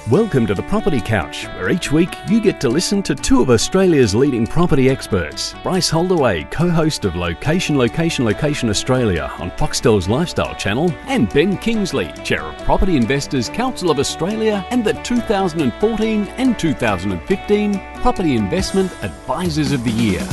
Welcome to the Property Couch, where each week you get to listen to two of Australia's leading property experts. Bryce Holdaway, co-host of Location Australia on Foxtel's Lifestyle channel, and Ben Kingsley, chair of Property Investors Council of Australia and the 2014 and 2015 Property Investment Advisors of the Year.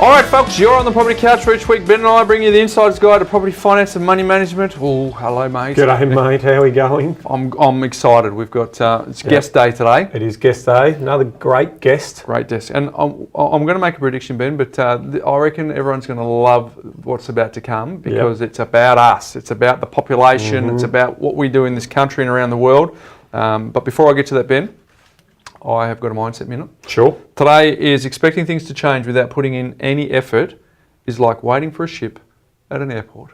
All right, folks, you're on the Property Couch for each week. Ben and I bring you the insider's guide to property finance and money management. Oh, hello, mate. G'day, mate. How are we going? I'm excited. We've got it's guest day today. It is guest day. Another great guest. Great guest. And I'm going to make a prediction, Ben, but I reckon everyone's going to love what's about to come because it's about us. It's about the population. It's about what we do in this country and around the world. But before I get to that, Ben, I have got a mindset minute. Sure. Today is expecting things to change without putting in any effort is like waiting for a ship at an airport.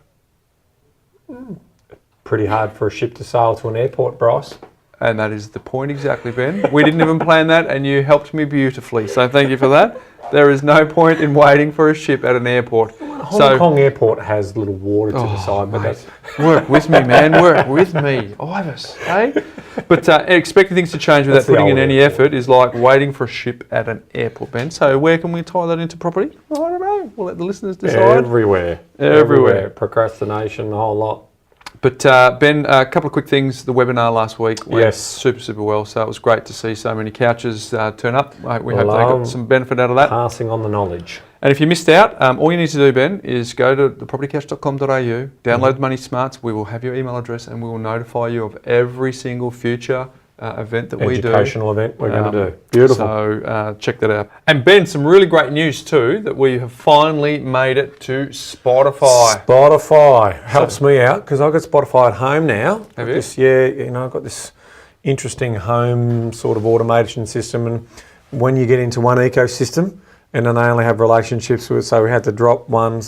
Pretty hard for a ship to sail to an airport, Bryce. And that is the point exactly, Ben. We didn't even plan that and you helped me beautifully. So thank you for that. There is no point in waiting for a ship at an airport. Hong Kong airport has little water to the side, but that's... Work with me, man. Work with me. Ivis, hey? But expecting things to change without putting in any effort is like waiting for a ship at an airport, Ben. So where can we tie that into property? I don't know. We'll let the listeners decide. Everywhere. Procrastination, the whole lot. But Ben, a couple of quick things. The webinar last week went super well. So it was great to see so many couches turn up. We hope they got some benefit out of that. Passing on the knowledge. And if you missed out, all you need to do, Ben, is go to thepropertycouch.com.au, download Money Smarts. We will have your email address and we will notify you of every single future event that we do. Educational event we're going to do. Beautiful. So check that out. And Ben, some really great news too, that we have finally made it to Spotify. Spotify helps me out because I've got Spotify at home now. Have you? I've got this interesting home sort of automation system, and when you get into one ecosystem, and then they only have relationships with, so we had to drop one.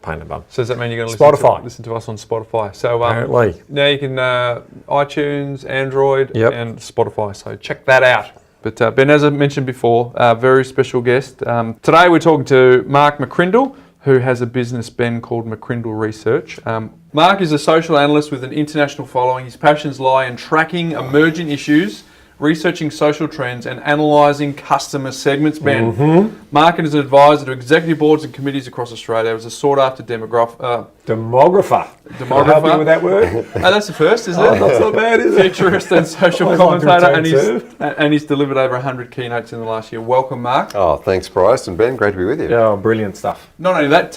Pain in the bum. So does that mean you're going to listen to us on Spotify? So apparently. Now you can iTunes, Android, and Spotify. So check that out. But Ben, as I mentioned before, a very special guest. Today we're talking to Mark McCrindle, who has a business, Ben, called McCrindle Research. Mark is a social analyst with an international following. His passions lie in tracking emerging issues, researching social trends and analysing customer segments, Ben. Mark is an advisor to executive boards and committees across Australia. He was a sought-after demographer. Demographer. Help you with that word? That's the first, isn't it? That's not bad, is it? Futurist and social commentator, and he's delivered over 100 keynotes in the last year. Welcome, Mark. Oh, thanks, Bryce and Ben. Great to be with you. Oh, brilliant stuff. Not only that,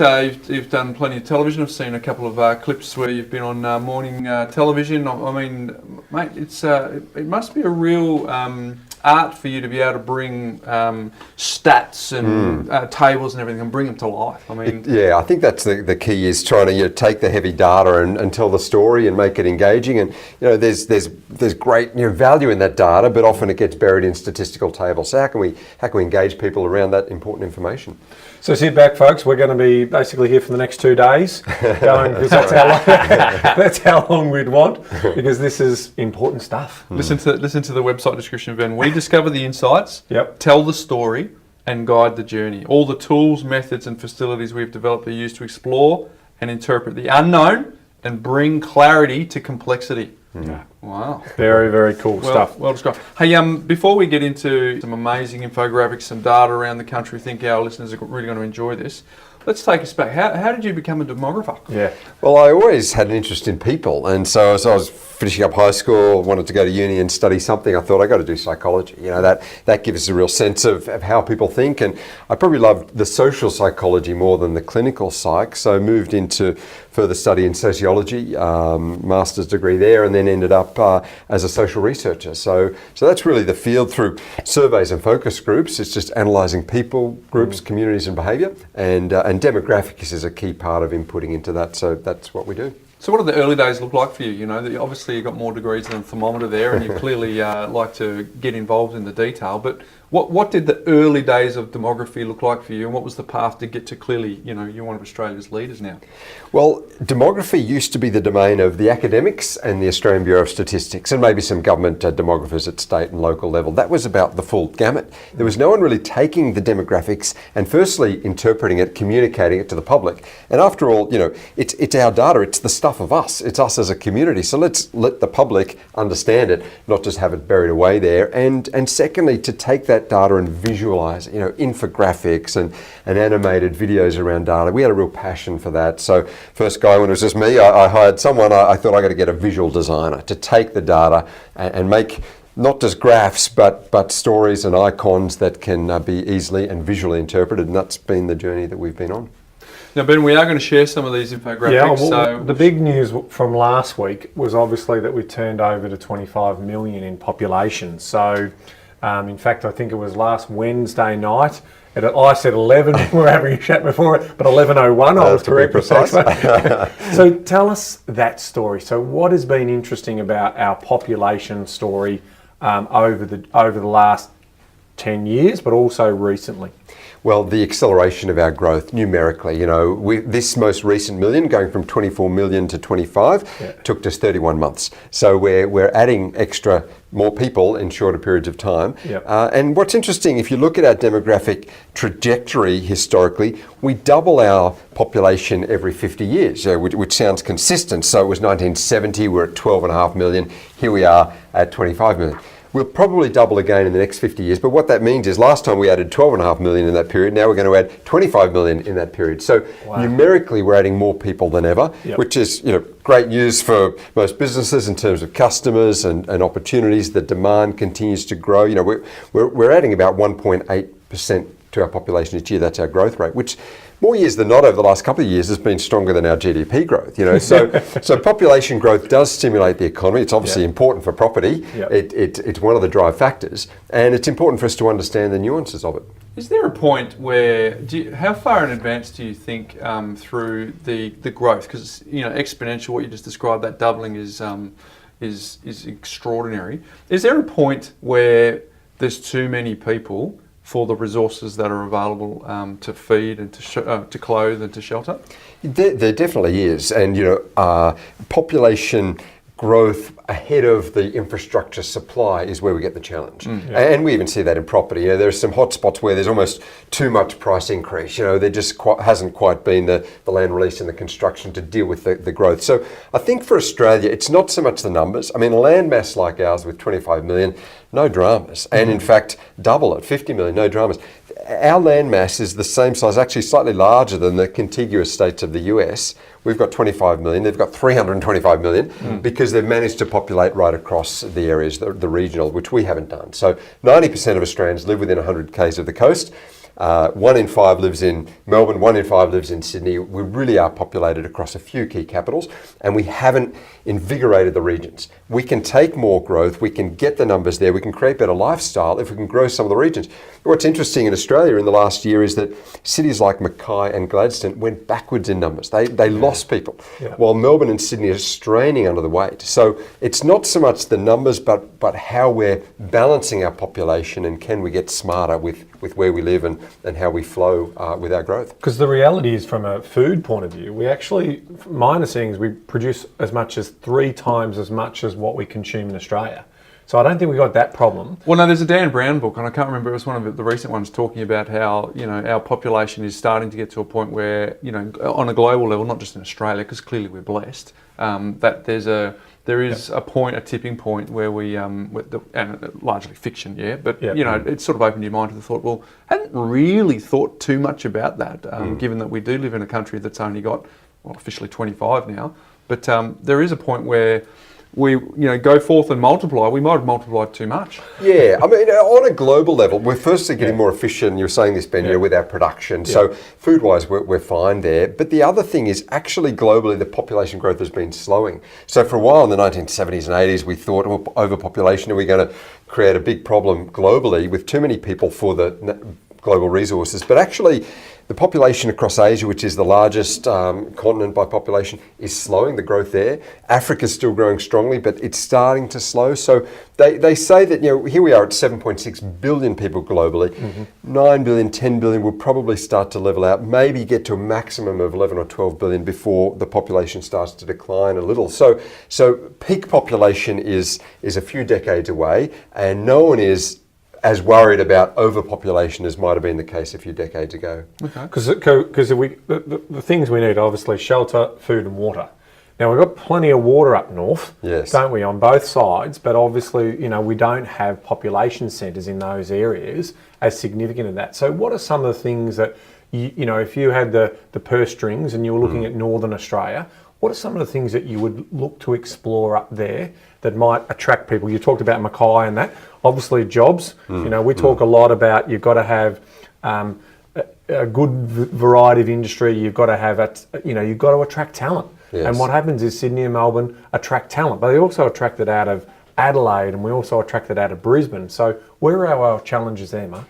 you've done plenty of television. I've seen a couple of clips where you've been on morning television. I mean, mate, it must be a real art for you to be able to bring stats and tables and everything and bring them to life. I mean, I think that's the key, is trying to take the heavy data and tell the story and make it engaging. And there's great value in that data, but often it gets buried in statistical tables. So how can we engage people around that important information? So sit back, folks. We're going to be basically here for the next 2 days, because that's how long we'd want, because this is important stuff. Listen to the website description, Ben. We discover the insights, tell the story, and guide the journey. All the tools, methods, and facilities we've developed are used to explore and interpret the unknown and bring clarity to complexity. Wow. Very, very cool stuff. Well described. Hey, before we get into some amazing infographics, some data around the country, I think our listeners are really going to enjoy this. Let's take us back. How did you become a demographer? Yeah. Well, I always had an interest in people, and so as I was finishing up high school, wanted to go to uni and study something, I thought I got to do psychology. That gives us a real sense of how people think, and I probably loved the social psychology more than the clinical psych, so I moved into further study in sociology, master's degree there, and then ended up as a social researcher. So that's really the field through surveys and focus groups. It's just analysing people, groups, communities and behaviour, and demographics is a key part of inputting into that. So that's what we do. So what did the early days look like for you? Obviously you got more degrees than a thermometer there, and you clearly like to get involved in the detail. But What did the early days of demography look like for you, and what was the path to get to clearly, you're one of Australia's leaders now? Well, demography used to be the domain of the academics and the Australian Bureau of Statistics, and maybe some government demographers at state and local level. That was about the full gamut. There was no one really taking the demographics and firstly interpreting it, communicating it to the public. And after all, it's our data, it's the stuff of us, it's us as a community. So let's let the public understand it, not just have it buried away there. And secondly, to take that data and visualize, infographics and animated videos around data. We had a real passion for that. So first guy, when it was just me, I hired someone. I thought I got to get a visual designer to take the data and make not just graphs, but stories and icons that can be easily and visually interpreted. And that's been the journey that we've been on. Now, Ben, we are going to share some of these infographics. Yeah, well, the big news from last week was obviously that we turned over to 25 million in population. So, in fact, I think it was last Wednesday night. I said 11, we were having a chat before it, but 11:01, I was correct. Precise. So tell us that story. So what has been interesting about our population story over the last 10 years, but also recently? Well, the acceleration of our growth numerically, this most recent million, going from 24 million to 25, took us 31 months. So we're adding more people in shorter periods of time. And what's interesting, if you look at our demographic trajectory historically, we double our population every 50 years, which sounds consistent. So it was 1970, we're at 12.5 million. Here we are at 25 million. We'll probably double again in the next 50 years, but what that means is last time we added 12.5 million in that period, now we're going to add 25 million in that period. So numerically we're adding more people than ever, which is great news for most businesses in terms of customers and opportunities. The demand continues to grow. We're adding about 1.8% to our population each year. That's our growth rate, which more years than not over the last couple of years has been stronger than our GDP growth. So population growth does stimulate the economy. It's obviously important for property. It's one of the drive factors, and it's important for us to understand the nuances of it. Is there a point where, how far in advance do you think through the growth? Because exponential, what you just described, that doubling is extraordinary. Is there a point where there's too many people for the resources that are available to feed and to clothe and to shelter? There definitely is, and population growth ahead of the infrastructure supply is where we get the challenge. And we even see that in property. There's some hotspots where there's almost too much price increase. There just hasn't quite been the land release and the construction to deal with the growth. So I think for Australia, it's not so much the numbers. I mean, a land mass like ours with 25 million, no dramas. And in fact, double it, 50 million, no dramas. Our land mass is the same size, actually slightly larger than the contiguous states of the US. We've got 25 million, they've got 325 million because they've managed to populate right across the areas, the regional, which we haven't done. So 90% of Australians live within 100 k's of the coast. 1 in 5 lives in Melbourne, 1 in 5 lives in Sydney. We really are populated across a few key capitals, and we haven't invigorated the regions. We can take more growth, we can get the numbers there, we can create better lifestyle if we can grow some of the regions. What's interesting in Australia in the last year is that cities like Mackay and Gladstone went backwards in numbers. They lost people, while Melbourne and Sydney are straining under the weight. So it's not so much the numbers, but how we're balancing our population and can we get smarter with where we live and how we flow with our growth. Because the reality is, from a food point of view, we actually, my understanding is we produce as much as 3 times as much as what we consume in Australia. So I don't think we got that problem. Well, no, there's a Dan Brown book, and I can't remember, it was one of the recent ones talking about how, our population is starting to get to a point where, on a global level, not just in Australia, because clearly we're blessed, that there is a tipping point where we, and largely fiction, but it sort of opened your mind to the thought, well, hadn't really thought too much about that, given that we do live in a country that's only got, officially 25 now, but there is a point where we go forth and multiply. We might have multiplied too much. Yeah, I mean, on a global level, we're firstly getting more efficient. You were saying this, Ben, with our production. So food-wise, we're fine there. But the other thing is actually globally, the population growth has been slowing. So for a while in the 1970s and 80s, we thought, overpopulation, are we going to create a big problem globally with too many people for the global resources? But actually, The population across Asia, which is the largest continent by population, is slowing, the growth there. Africa's still growing strongly, but it's starting to slow. So they say that, here we are at 7.6 billion people globally. 9 billion, 10 billion will probably start to level out, maybe get to a maximum of 11 or 12 billion before the population starts to decline a little. So peak population is a few decades away, and no one is as worried about overpopulation as might have been the case a few decades ago. Because the things we need, obviously, shelter, food and water. Now, we've got plenty of water up north, yes, don't we, on both sides, but obviously, we don't have population centres in those areas as significant as that. So what are some of the things that, if you had the purse strings and you were looking at Northern Australia, what are some of the things that you would look to explore up there that might attract people? You talked about Mackay and that. Obviously, jobs. We talk a lot about you've got to have a good variety of industry. You've got to have you've got to attract talent. Yes. And what happens is Sydney and Melbourne attract talent, but they also attract it out of Adelaide, and we also attract it out of Brisbane. So where are our challenges there, Mark?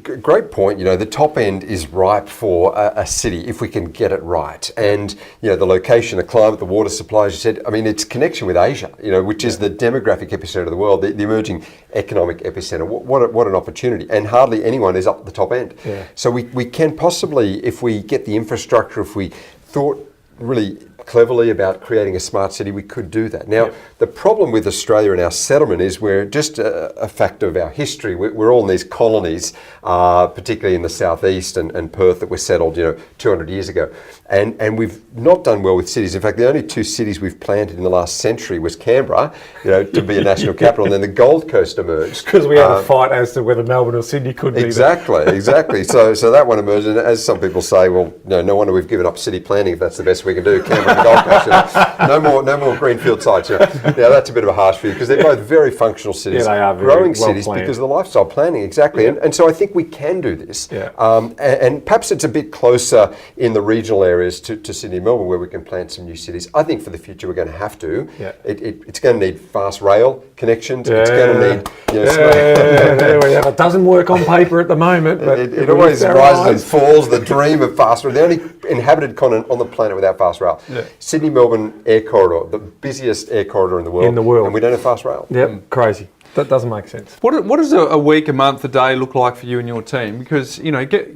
Great point. The top end is ripe for a city if we can get it right. And, the location, the climate, the water supply, as you said, its connection with Asia, which is the demographic epicenter of the world, the emerging economic epicenter. What an opportunity. And hardly anyone is up at the top end. Yeah. So we can possibly, if we get the infrastructure, if we thought really cleverly about creating a smart city, we could do that. Now, the problem with Australia and our settlement is we're just a factor of our history. We're all in these colonies, particularly in the southeast and Perth that were settled, 200 years ago. And we've not done well with cities. In fact, the only two cities we've planted in the last century was Canberra, to be a national capital, and then the Gold Coast emerged. Because we had a fight as to whether Melbourne or Sydney could be exactly. So that one emerged, and as some people say, well, no wonder we've given up city planning if that's the best we can do. Canberra and Gold Coast, no more greenfield sites. Yeah, that's a bit of a harsh view because they're both very functional cities, they are growing well cities planned. because of the lifestyle planning, exactly. And so I think we can do this. Yeah. And perhaps it's a bit closer in the regional areas to Sydney and Melbourne where we can plant some new cities. I think for the future we're going to have to. Yeah. It's going to need fast rail connections. Yeah. It's going to need. There we have. It doesn't work on paper at the moment, but it always rises and falls. The dream of fast rail. The only inhabited continent on the planet without fast rail. Yeah. Sydney Melbourne air corridor, the busiest air corridor in the world. And we don't have fast rail. Yep, crazy. That doesn't make sense. What does a week, a month, a day look like for you and your team? Because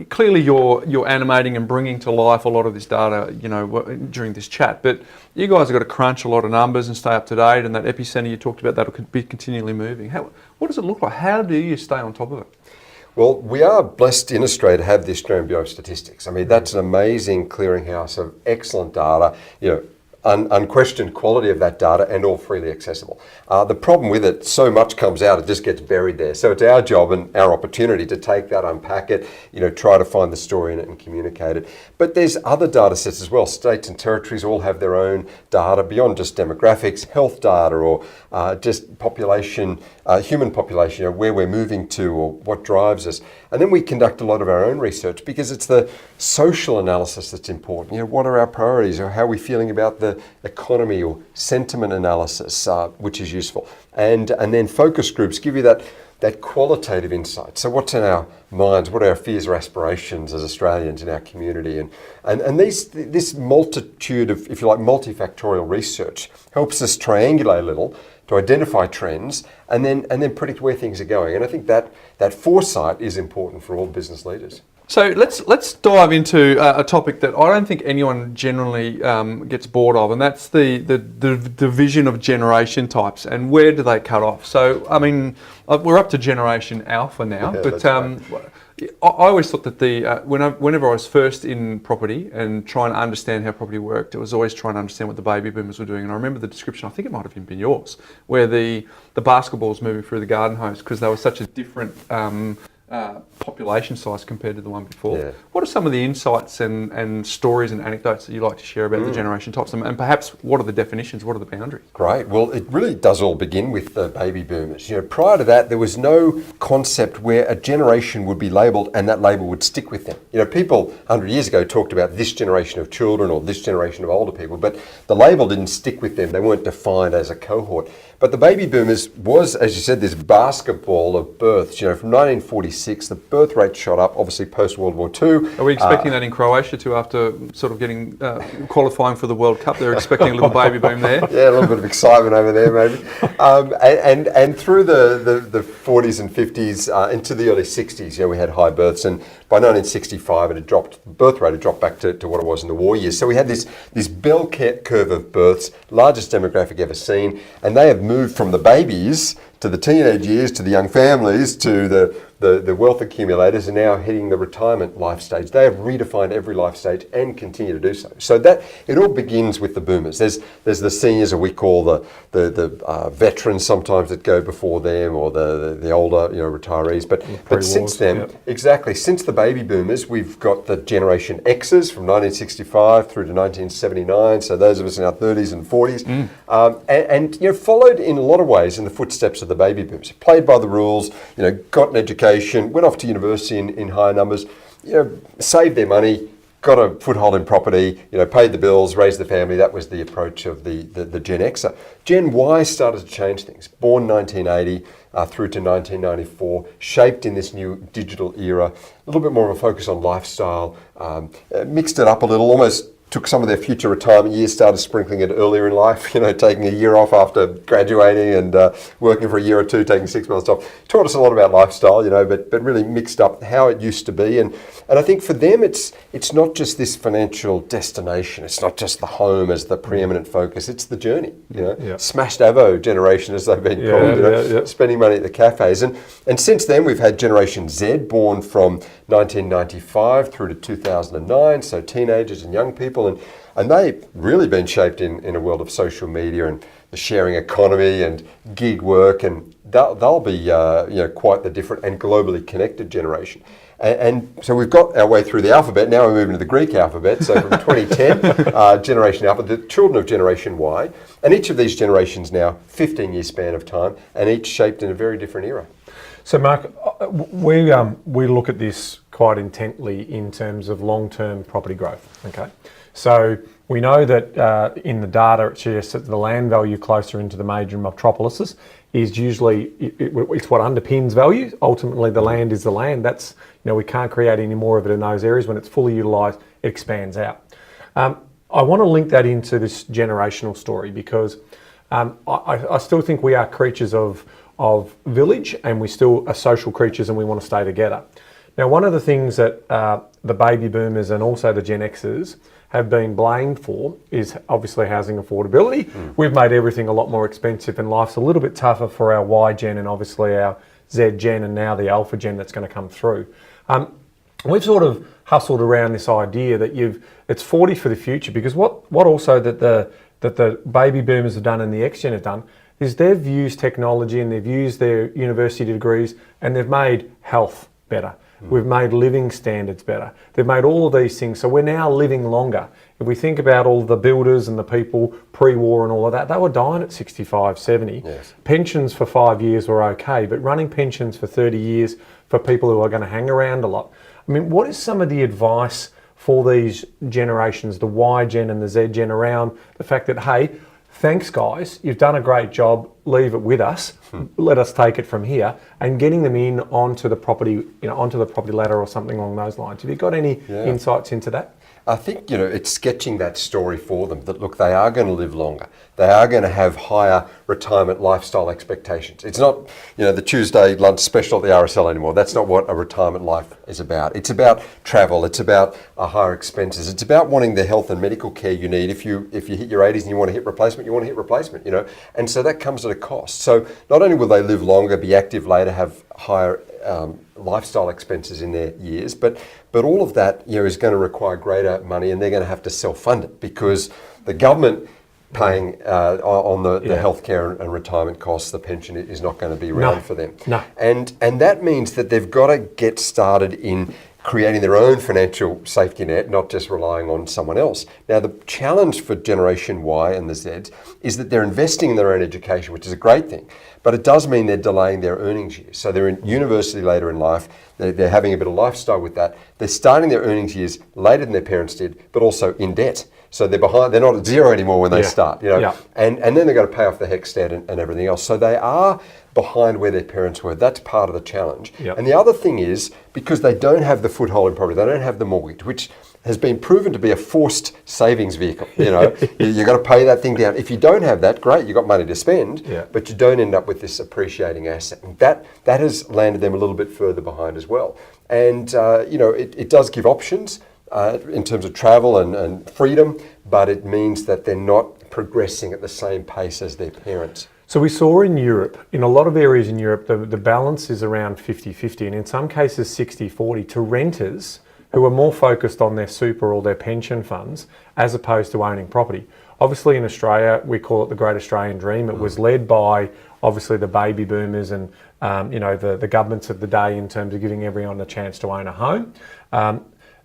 clearly you're animating and bringing to life a lot of this data, during this chat. But you guys have got to crunch a lot of numbers and stay up to date. And that epicenter you talked about, that'll be continually moving. What does it look like? How do you stay on top of it? Well, we are blessed in Australia to have the Australian Bureau of Statistics. That's an amazing clearinghouse of excellent data. Unquestioned quality of that data and all freely accessible. The problem with it, so much comes out, it just gets buried there. So it's our job and our opportunity to take that, unpack it, try to find the story in it and communicate it. But there's other data sets as well. States and territories all have their own data beyond just demographics, health data, or just population, human population, where we're moving to or what drives us. And then we conduct a lot of our own research because it's the social analysis that's important. What are our priorities, or how are we feeling about the economy, or sentiment analysis, which is useful. And then focus groups give you that qualitative insight. So what's in our minds? What are our fears or aspirations as Australians in our community? And this multitude of, if you like, multifactorial research helps us triangulate a little to identify trends and then predict where things are going. And I think that foresight is important for all business leaders. So let's dive into a topic that I don't think anyone generally gets bored of, and that's the division of generation types and where do they cut off. So we're up to generation alpha now, but I always thought that whenever I was first in property and trying to understand how property worked, it was always trying to understand what the baby boomers were doing. And I remember the description, I think it might have even been yours, where the basketballs moving through the garden hose because they were such a different population size compared to the one before. Yeah. What are some of the insights and stories and anecdotes that you like to share about the generation types, and perhaps what are the definitions, what are the boundaries? Great. Well, it really does all begin with the baby boomers. Prior to that, there was no concept where a generation would be labelled and that label would stick with them. People 100 years ago talked about this generation of children or this generation of older people, but the label didn't stick with them. They weren't defined as a cohort. But the baby boomers was, as you said, this basketball of births. You know, from 1946, the birth rate shot up, obviously post-World War II. Are we expecting that in Croatia too, after sort of getting qualifying for the World Cup? They're expecting a little baby boom there. Yeah, a little bit of excitement over there, maybe. And through the 40s and 50s into the early 60s, we had high births, and by 1965 it had dropped. Birth rate had dropped back to what it was in the war years. So we had this bell curve of births, largest demographic ever seen, and they have moved from the babies to the teenage years, to the young families, to the wealth accumulators, and now hitting the retirement life stage. They have redefined every life stage and continue to do so. So that it all begins with the boomers. There's the seniors, or we call the veterans sometimes that go before them, or the older retirees. But since then, exactly, since the baby boomers, we've got the Generation X's from 1965 through to 1979. So those of us in our 30s and 40s, and followed in a lot of ways in the footsteps of the baby boomers. Played by the rules, got an education, went off to university in higher numbers, saved their money, got a foothold in property, paid the bills, raised the family. That was the approach of the Gen Xer. Gen Y started to change things. Born 1980 through to 1994, shaped in this new digital era, a little bit more of a focus on lifestyle, mixed it up a little, almost took some of their future retirement years, started sprinkling it earlier in life, taking a year off after graduating and working for a year or two, taking 6 months off. Taught us a lot about lifestyle, but really mixed up how it used to be. And I think for them, it's not just this financial destination. It's not just the home as the preeminent focus. It's the journey, Smashed Avo generation, as they've been called, spending money at the cafes. And since then, we've had Generation Z, born from 1995 through to 2009, so teenagers and young people. And they've really been shaped in a world of social media and the sharing economy and gig work, and they'll be quite the different and globally connected generation. And so we've got our way through the alphabet. Now we're moving to the Greek alphabet. So from 2010, Generation Alpha, the children of Generation Y, and each of these generations now 15-year span of time, and each shaped in a very different era. So Mark, we look at this quite intently in terms of long-term property growth. Okay, so we know that in the data it suggests that the land value closer into the major metropolises is usually it's what underpins value. Ultimately, the land is the land. That's we can't create any more of it in those areas. When it's fully utilised, it expands out. I want to link that into this generational story because I still think we are creatures of village, and we still are social creatures, and we want to stay together. Now, one of the things that the baby boomers and also the Gen Xers have been blamed for is obviously housing affordability. We've made everything a lot more expensive, and life's a little bit tougher for our Y Gen and obviously our Z Gen and now the Alpha Gen that's going to come through. We've sort of hustled around this idea that it's 40 for the future, because what also that the baby boomers have done and the X Gen have done is they've used technology and they've used their university degrees and they've made health better. We've made living standards better. They've made all of these things. So we're now living longer. If we think about all the builders and the people pre-war and all of that, they were dying at 65, 70. Yes. Pensions for 5 years were okay, but running pensions for 30 years for people who are going to hang around a lot. I mean, what is some of the advice for these generations, the Y Gen and the Z Gen, around the fact that, hey, thanks guys, you've done a great job, leave it with us, let us take it from here, and getting them in onto the property, onto the property ladder or something along those lines. Have you got any insights into that? I think, it's sketching that story for them that, look, they are going to live longer. They are going to have higher retirement lifestyle expectations. It's not, the Tuesday lunch special at the RSL anymore. That's not what a retirement life is about. It's about travel. It's about higher expenses. It's about wanting the health and medical care you need. If you hit your 80s and you want to hit replacement, you want to hit replacement, And so that comes at a cost. So not only will they live longer, be active later, have higher lifestyle expenses in their years, but all of that is going to require greater money, and they're going to have to self-fund it because the government paying on the healthcare and retirement costs, the pension is not going to be around for them. No. And that means that they've got to get started in creating their own financial safety net, not just relying on someone else. Now, the challenge for Generation Y and the Zs is that they're investing in their own education, which is a great thing, but it does mean they're delaying their earnings years. So they're in university later in life, they're having a bit of lifestyle with that. They're starting their earnings years later than their parents did, but also in debt. So they're behind, they're not at zero anymore when they start, and then they've got to pay off the HECS debt and everything else. So they are behind where their parents were. That's part of the challenge. And the other thing is, because they don't have the foothold in property, they don't have the mortgage, which has been proven to be a forced savings vehicle. You've got to pay that thing down. If you don't have that, great, you've got money to spend, but you don't end up with this appreciating asset. And that has landed them a little bit further behind as well. And, it does give options in terms of travel and freedom, but it means that they're not progressing at the same pace as their parents. So we saw in Europe, in a lot of areas in Europe, the balance is around 50-50, and in some cases 60-40 to renters who are more focused on their super or their pension funds as opposed to owning property. Obviously in Australia, we call it the Great Australian Dream. It was led by obviously the baby boomers and the governments of the day in terms of giving everyone a chance to own a home.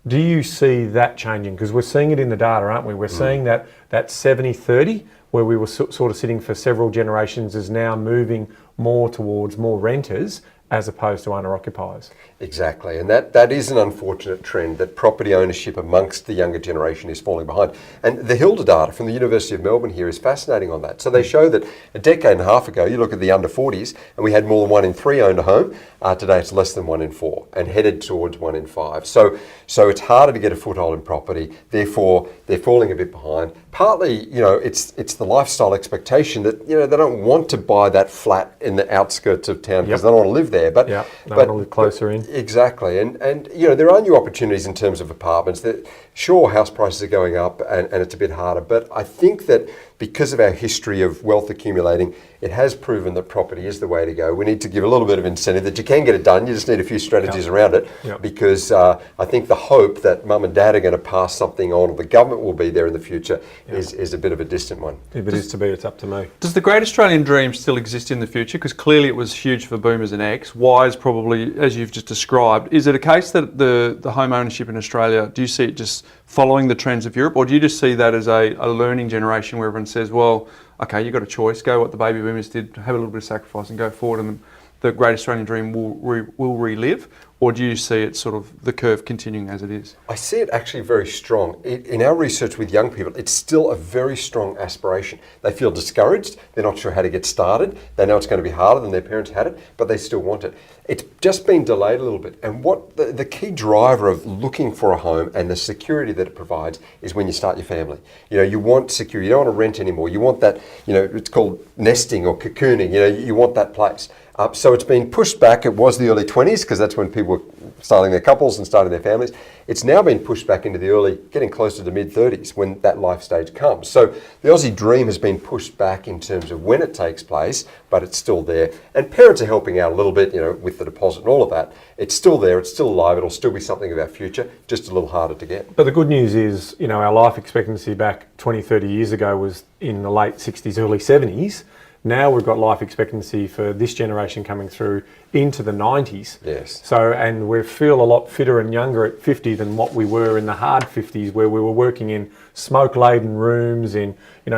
Do you see that changing? Because we're seeing it in the data, aren't we? We're seeing that 70-30, where we were sort of sitting for several generations, is now moving more towards more renters as opposed to owner-occupiers. Exactly, and that is an unfortunate trend, that property ownership amongst the younger generation is falling behind. And the Hilda data from the University of Melbourne here is fascinating on that. So they show that a decade and a half ago, you look at the under 40s, and we had more than 1 in 3 owned a home. Today it's less than 1 in 4, and headed towards 1 in 5. So it's harder to get a foothold in property, therefore they're falling a bit behind. Partly, it's the lifestyle expectation that, they don't want to buy that flat in the outskirts of town because they don't want to live there. But they want to live closer in. Exactly, and there are new opportunities in terms of apartments. That sure, house prices are going up and it's a bit harder, but I think that because of our history of wealth accumulating, it has proven that property is the way to go. We need to give a little bit of incentive that you can get it done. You just need a few strategies around it, because I think the hope that mum and dad are going to pass something on, or the government will be there in the future, is a bit of a distant one. If it is to be, it's up to me. Does the Great Australian Dream still exist in the future? Because clearly it was huge for boomers and X. Y is probably, as you've just described. Is it a case that the home ownership in Australia, do you see it just following the trends of Europe, or do you just see that as a learning generation where everyone says, well, okay, you've got a choice, go what the baby boomers did, have a little bit of sacrifice and go forward, and the Great Australian Dream will relive? Or do you see it sort of the curve continuing as it is? I see it actually very strong. In our research with young people, it's still a very strong aspiration. They feel discouraged, they're not sure how to get started, they know it's going to be harder than their parents had it, but they still want it. It's just been delayed a little bit. And what the key driver of looking for a home and the security that it provides is when you start your family. You want security, you don't want to rent anymore. You want that, it's called nesting or cocooning, you want that place. So it's been pushed back. It was the early 20s, because that's when people were starting their couples and starting their families. It's now been pushed back into the getting closer to mid-30s when that life stage comes. So the Aussie dream has been pushed back in terms of when it takes place, but it's still there. And parents are helping out a little bit, with the deposit and all of that. It's still there, it's still alive, it'll still be something of our future, just a little harder to get. But the good news is, our life expectancy back 20, 30 years ago was in the late 60s, early 70s. Now we've got life expectancy for this generation coming through into the 90s. Yes. So, and we feel a lot fitter and younger at 50 than what we were in the hard 50s, where we were working in smoke-laden rooms, in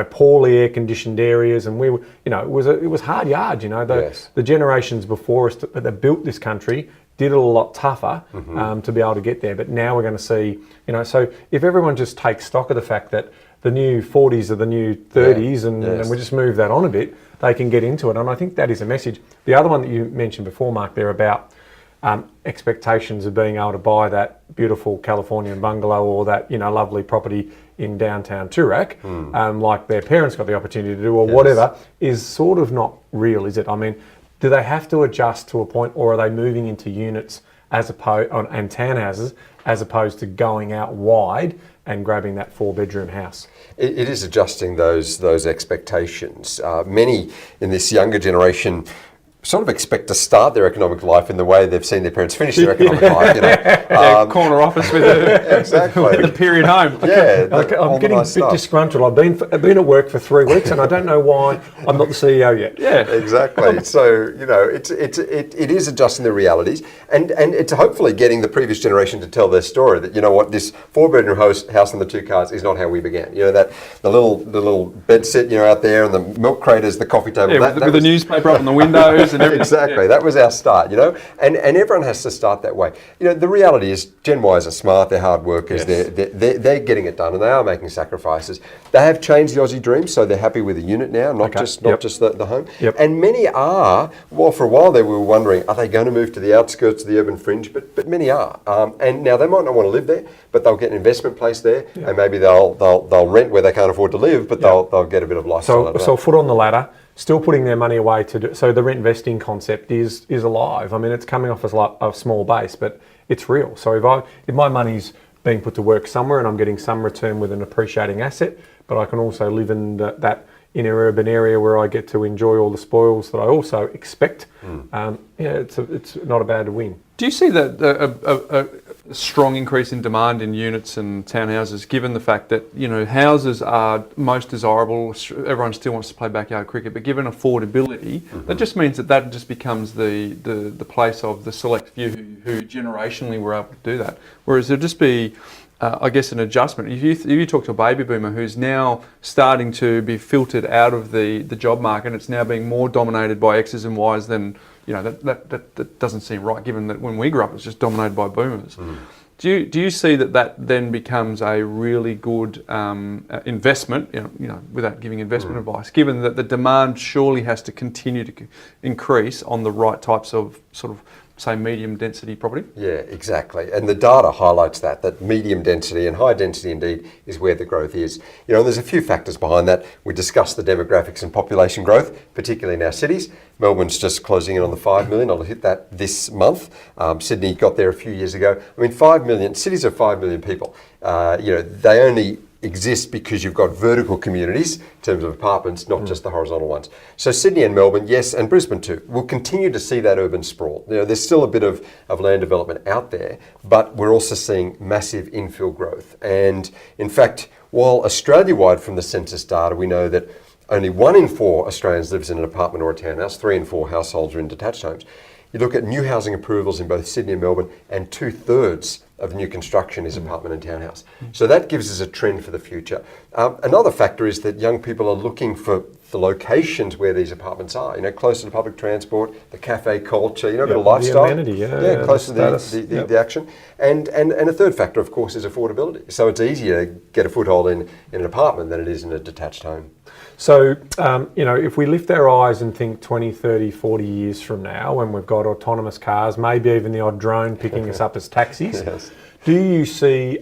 poorly air-conditioned areas, and we were, it was hard yards. The generations before us that built this country did it a lot tougher to be able to get there. But now we're going to see, so if everyone just takes stock of the fact that the new 40s are the new 30s, and we just move that on a bit, they can get into it. And I think that is a message. The other one that you mentioned before, Mark, there about expectations of being able to buy that beautiful Californian bungalow or that lovely property in downtown Toorak, like their parents got the opportunity to do, or whatever, is sort of not real, is it? I mean, do they have to adjust to a point, or are they moving into units and townhouses as opposed to going out wide and grabbing that 4-bedroom house? It is adjusting those expectations. Many in this younger generation sort of expect to start their economic life in the way they've seen their parents finish their economic life. Corner office with the period home. Yeah, I'm getting a bit disgruntled. I've been at work for 3 weeks and I don't know why I'm not the CEO yet. Yeah, exactly. So it is adjusting the realities, and it's hopefully getting the previous generation to tell their story that this 4-bedroom house and the 2 cars is not how we began. That the little bed set out there and the milk craters, the coffee table. Yeah, with the newspaper up on the windows and everything. Exactly, that was our start. And everyone has to start that way. The reality is Gen Ys are smart, they're hard workers, yes. they're getting it done, and they are making sacrifices. They have changed the Aussie dream, so they're happy with a unit now, not just the home. Yep. And many are. Well, for a while there, we were wondering, are they going to move to the outskirts of the urban fringe? But many are. And now they might not want to live there, but they'll get an investment place there, and maybe they'll rent where they can't afford to live, but they'll get a bit of lifestyle. So foot on the ladder. Still putting their money away to do so. The rent vesting concept is alive. I mean, it's coming off as a small base, but it's real. So if my money's being put to work somewhere and I'm getting some return with an appreciating asset, but I can also live in that inner urban area where I get to enjoy all the spoils that I also expect. It's not a bad win. Do you see that a strong increase in demand in units and townhouses, given the fact that houses are most desirable? Everyone still wants to play backyard cricket, but given affordability, that just means that just becomes the place of the select few who generationally were able to do that. Whereas there'll just be I guess an adjustment. If you talk to a baby boomer who's now starting to be filtered out of the job market, it's now being more dominated by X's and Y's than that doesn't seem right, given that when we grew up it was just dominated by boomers. Do you see that then becomes a really good investment, without giving investment advice, given that the demand surely has to continue to increase on the right types of sort of, say, medium density property? Yeah, exactly. And the data highlights that medium density and high density indeed is where the growth is. And there's a few factors behind that. We discussed the demographics and population growth, particularly in our cities. Melbourne's just closing in on the 5 million. I'll hit that this month. Sydney got there a few years ago. I mean, 5 million, cities of 5 million people. They only exist because you've got vertical communities in terms of apartments, not just the horizontal ones. So Sydney and Melbourne, yes, and Brisbane too, will continue to see that urban sprawl. There's still a bit of land development out there, but we're also seeing massive infill growth. And in fact, while Australia-wide from the census data, we know that only 1 in 4 Australians lives in an apartment or a townhouse, 3 in 4 households are in detached homes. You look at new housing approvals in both Sydney and Melbourne, and 2/3 of new construction is apartment and townhouse. So that gives us a trend for the future. Another factor is that young people are looking for the locations where these apartments are, closer to public transport, the cafe culture, a bit of lifestyle. The amenity, closer to the action. And a third factor, of course, is affordability. So it's easier to get a foothold in an apartment than it is in a detached home. So, if we lift our eyes and think 20, 30, 40 years from now, when we've got autonomous cars, maybe even the odd drone picking us up as taxis, yes. Do you see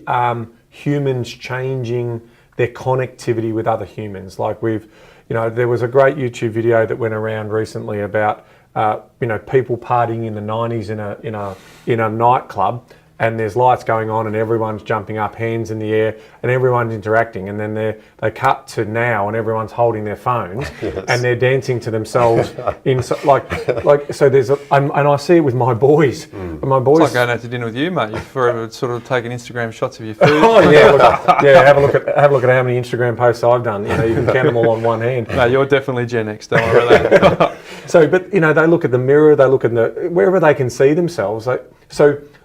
humans changing their connectivity with other humans? Like there was a great YouTube video that went around recently about, people partying in the 90s in a nightclub, and there's lights going on and everyone's jumping up, hands in the air, and everyone's interacting. And then they cut to now and everyone's holding their phones and they're dancing to themselves. So there's and I see it with my boys. My boys. It's like going out to dinner with you, mate. You've forever sort of taken Instagram shots of your food. Oh yeah, have a look at how many Instagram posts I've done. You can count them all on one hand. No, you're definitely Gen X. Don't worry about that. So, but they look at the mirror, they look at wherever they can see themselves.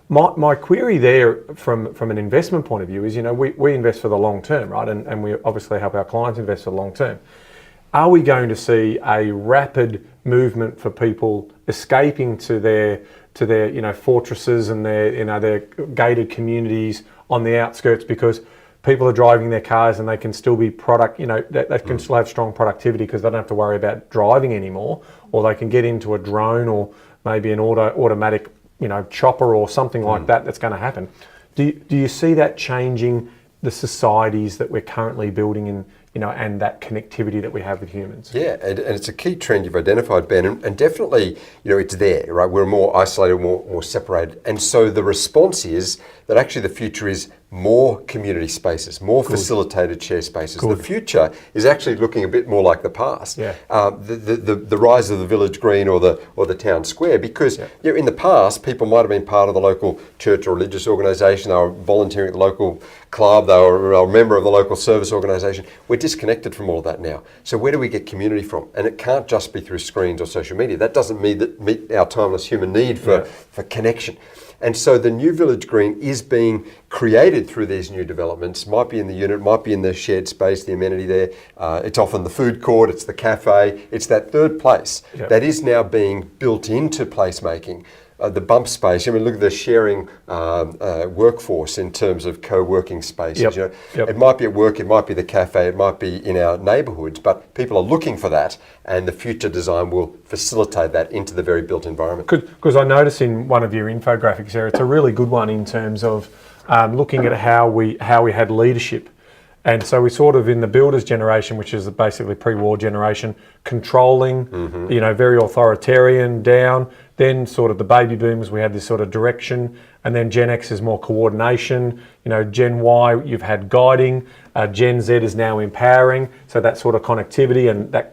My query there from an investment point of view is, we invest for the long term, right? And we obviously help our clients invest for the long term. Are we going to see a rapid movement for people escaping to their fortresses and their gated communities on the outskirts because people are driving their cars and they can still be they can still have strong productivity because they don't have to worry about driving anymore, or they can get into a drone or maybe an automatic chopper or something like that's going to happen. Do you see that changing the societies that we're currently building in, and that connectivity that we have with humans? Yeah, and it's a key trend you've identified, Ben, and definitely, it's there, right? We're more isolated, more separated. And so the response is that actually the future is more community spaces, more facilitated share spaces. The future is actually looking a bit more like the past. The rise of the village green or the town square, because in the past people might have been part of the local church or religious organisation, they were volunteering at the local club, they were a member of the local service organisation. We're disconnected from all of that now. So where do we get community from? And it can't just be through screens or social media. That doesn't meet our timeless human need for connection. And so the new village green is being created through these new developments. Might be in the unit, might be in the shared space, the amenity there. It's often the food court, it's the cafe. It's that third place that is now being built into placemaking. The bump space, I mean, look at the sharing workforce in terms of co-working spaces. It might be at work, it might be the cafe, it might be in our neighbourhoods, but people are looking for that, and the future design will facilitate that into the very built environment. Because I noticed in one of your infographics there, it's a really good one in terms of looking at how we had leadership. And so we sort of in the builders generation, which is basically pre-war generation, controlling, very authoritarian down. Then sort of the baby boomers, we had this sort of direction. And then Gen X is more coordination. Gen Y, you've had guiding. Gen Z is now empowering. So that sort of connectivity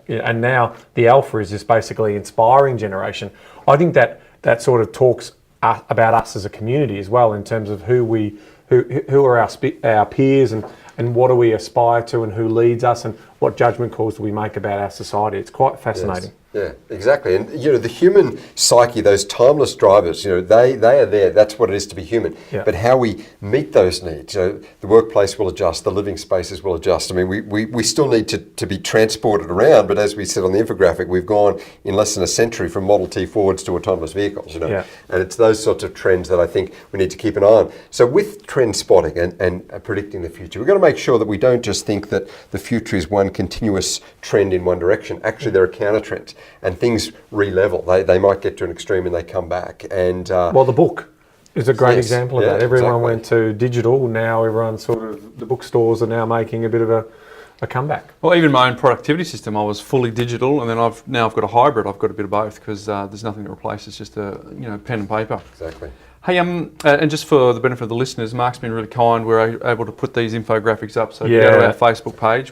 and now the Alpha is just basically inspiring generation. I think that sort of talks about us as a community as well in terms of who are our peers and what do we aspire to and who leads us and what judgment calls do we make about our society. It's quite fascinating. Yes. Yeah, exactly. And the human psyche, those timeless drivers, they are there. That's what it is to be human. But how we meet those needs, the workplace will adjust, the living spaces will adjust. I mean, we still need to be transported around, but as we said on the infographic, we've gone in less than a century from Model T Fords to autonomous vehicles, and it's those sorts of trends that I think we need to keep an eye on. So with trend spotting and predicting the future, we've got to make sure that we don't just think that the future is one continuous trend in one direction. Actually, there are counter trends. And things re-level. They might get to an extreme and they come back. And the book is a great example of that. Everyone went to digital. Now everyone the bookstores are now making a bit of a comeback. Well, even my own productivity system, I was fully digital, and then I've got a hybrid. I've got a bit of both because there's nothing to replace. It's just a pen and paper. Exactly. Hey, and just for the benefit of the listeners, Mark's been really kind. We're able to put these infographics up, so if you go to our Facebook page,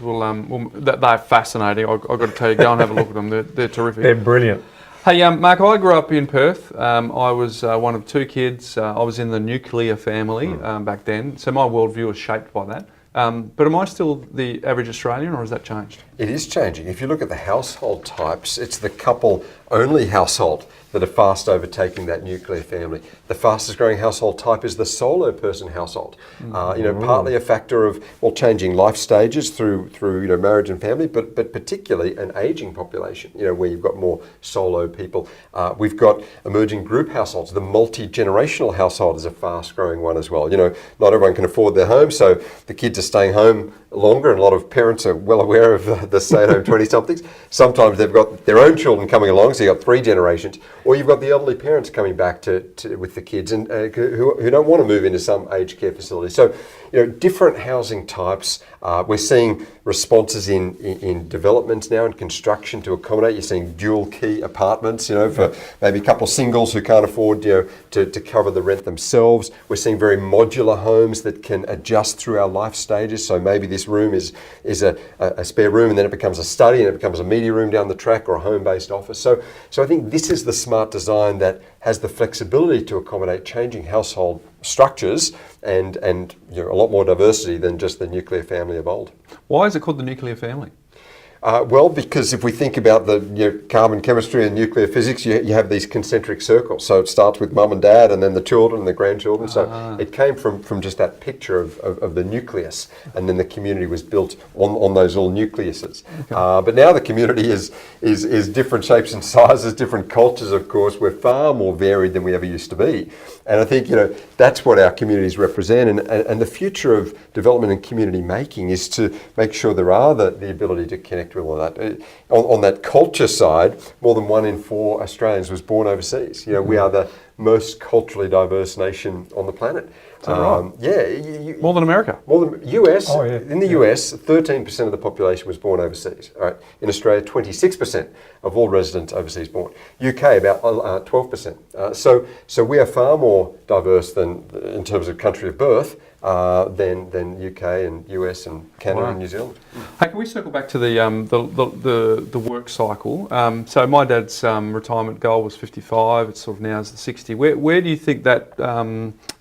they're fascinating. I've got to tell you, go and have a look at them. They're terrific. They're brilliant. Hey, Mark, I grew up in Perth. I was one of two kids. I was in the nuclear family back then, so my worldview was shaped by that. But am I still the average Australian, or has that changed? It is changing. If you look at the household types, it's the couple-only household that are fast overtaking that nuclear family. The fastest growing household type is the solo person household. Partly a factor of changing life stages through marriage and family, but particularly an aging population. Where you've got more solo people. We've got emerging group households. The multi-generational household is a fast growing one as well. Not everyone can afford their home, so the kids are staying home longer, and a lot of parents are well aware of the stay-at-home 20-somethings. Sometimes they've got their own children coming along, so you've got 3 generations, or you've got the elderly parents coming back with the kids and who don't want to move into some aged care facility. So, different housing types. We're seeing responses in developments now and construction to accommodate. You're seeing dual key apartments, for maybe a couple of singles who can't afford, to cover the rent themselves. We're seeing very modular homes that can adjust through our life stages. So maybe this room is a spare room, and then it becomes a study, and it becomes a media room down the track, or a home-based office. So I think this is the smart design that has the flexibility to accommodate changing household structures and a lot more diversity than just the nuclear family of old. Why is it called the nuclear family? Because if we think about the carbon chemistry and nuclear physics, you have these concentric circles. So it starts with mum and dad, and then the children and the grandchildren. So it came from just that picture of the nucleus, and then the community was built on those little nucleuses. Okay. But now the community is different shapes and sizes, different cultures. Of course, we're far more varied than we ever used to be, and I think that's what our communities represent. And the future of development and community making is to make sure there are the ability to connect with all that. On that culture side, more than 1 in 4 Australians was born overseas. We are the most culturally diverse nation on the planet. Is that right? Yeah. More than America? More than US. Oh, yeah. In the US, 13% of the population was born overseas. All right. In Australia, 26% of all residents overseas born. UK, about 12%. So we are far more diverse than in terms of country of birth than UK and US and Canada and New Zealand. Hey, can we circle back to the work cycle? So my dad's retirement goal was 55. It's sort of now is the 60. Where do you think that